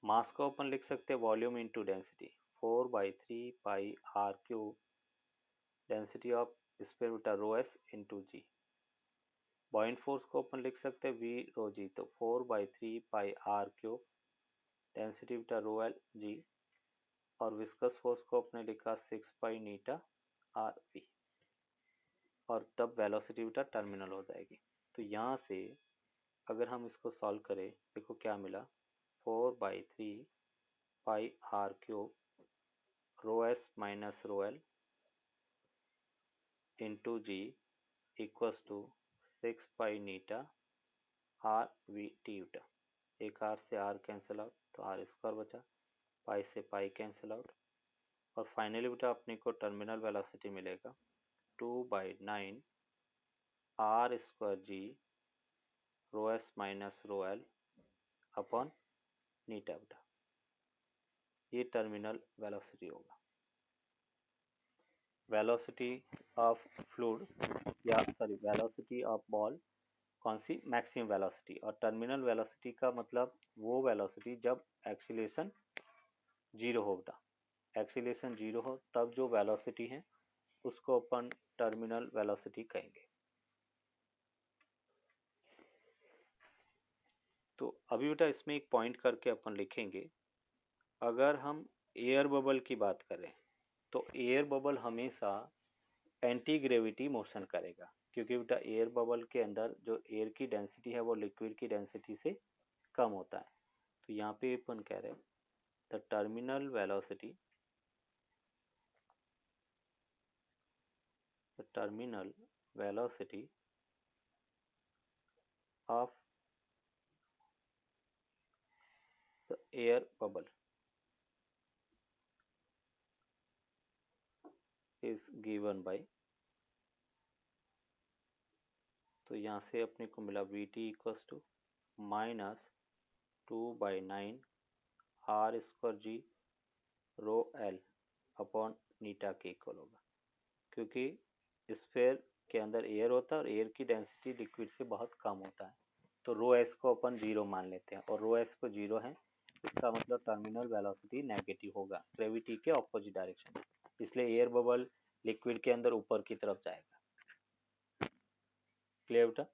A: मास को अपन लिख सकते हैं volume into density, 4/3 pi are cube, density of sphere बेटा rho S into G. Buoyant force को अपन लिख सकते हैं वी रो जी, तो 4/3 पाई आर क्यूब, डेंसिटी बेटा रो एल जी, और विस्कस फोर्स को अपने लिखा 6 पाई नीटा आर वी, और तब वेलोसिटी बेटा टर्मिनल हो जाएगी। तो यहाँ से अगर हम इसको सॉल्व करें, देखो क्या मिला, 4/3 pi are cube rho s minus rho l into g equals to 6 pi eta are v t बेटा। एक आर से आर कैंसिल आउट तो आर स्क्वायर बचा, पाई से पाई कैंसिल आउट, और फाइनली बेटा अपने को टर्मिनल वेलोसिटी मिलेगा 2/9 are square g rho s minus rho L upon eta बेटा, ये टर्मिनल वेलोसिटी होगा। वेलोसिटी ऑफ फ्लूइड या सॉरी वेलोसिटी ऑफ बॉल कौन सी, मैक्सिमम वेलोसिटी, और टर्मिनल वेलोसिटी का मतलब वो वेलोसिटी जब एक्सीलरेशन जीरो हो बेटा, एक्सीलरेशन जीरो हो तब जो वेलोसिटी है उसको अपन टर्मिनल वेलोसिटी कहेंगे। तो अभी बेटा इसमें एक पॉइंट करके अपन लिखेंगे, अगर हम एयर बबल की बात करें तो एयर बबल हमेशा एंटी ग्रेविटी मोशन करेगा, क्योंकि बेटा एयर बबल के अंदर जो एयर की डेंसिटी है वो लिक्विड की डेंसिटी से कम होता है। तो यहाँ पे अपन कह रहे हैं the terminal velocity, the terminal velocity of the air bubble is given by, तो यहाँ से अपने को मिला Vt equals to -2/9 are square g rho L upon नीटा के इक्वल होगा, क्योंकि स्फीयर के अंदर एयर होता है और एयर की डेंसिटी लिक्विड से बहुत कम होता है, तो रो एस को अपन 0 मान लेते हैं, और रो एस को 0 है, इसका मतलब टर्मिनल वेलोसिटी नेगेटिव होगा ग्रेविटी के ऑपोजिट डायरेक्शन में, इसलिए एयर बबल लिक्विड के अंदर ऊपर की तरफ जाएगा। क्लियर बेटा?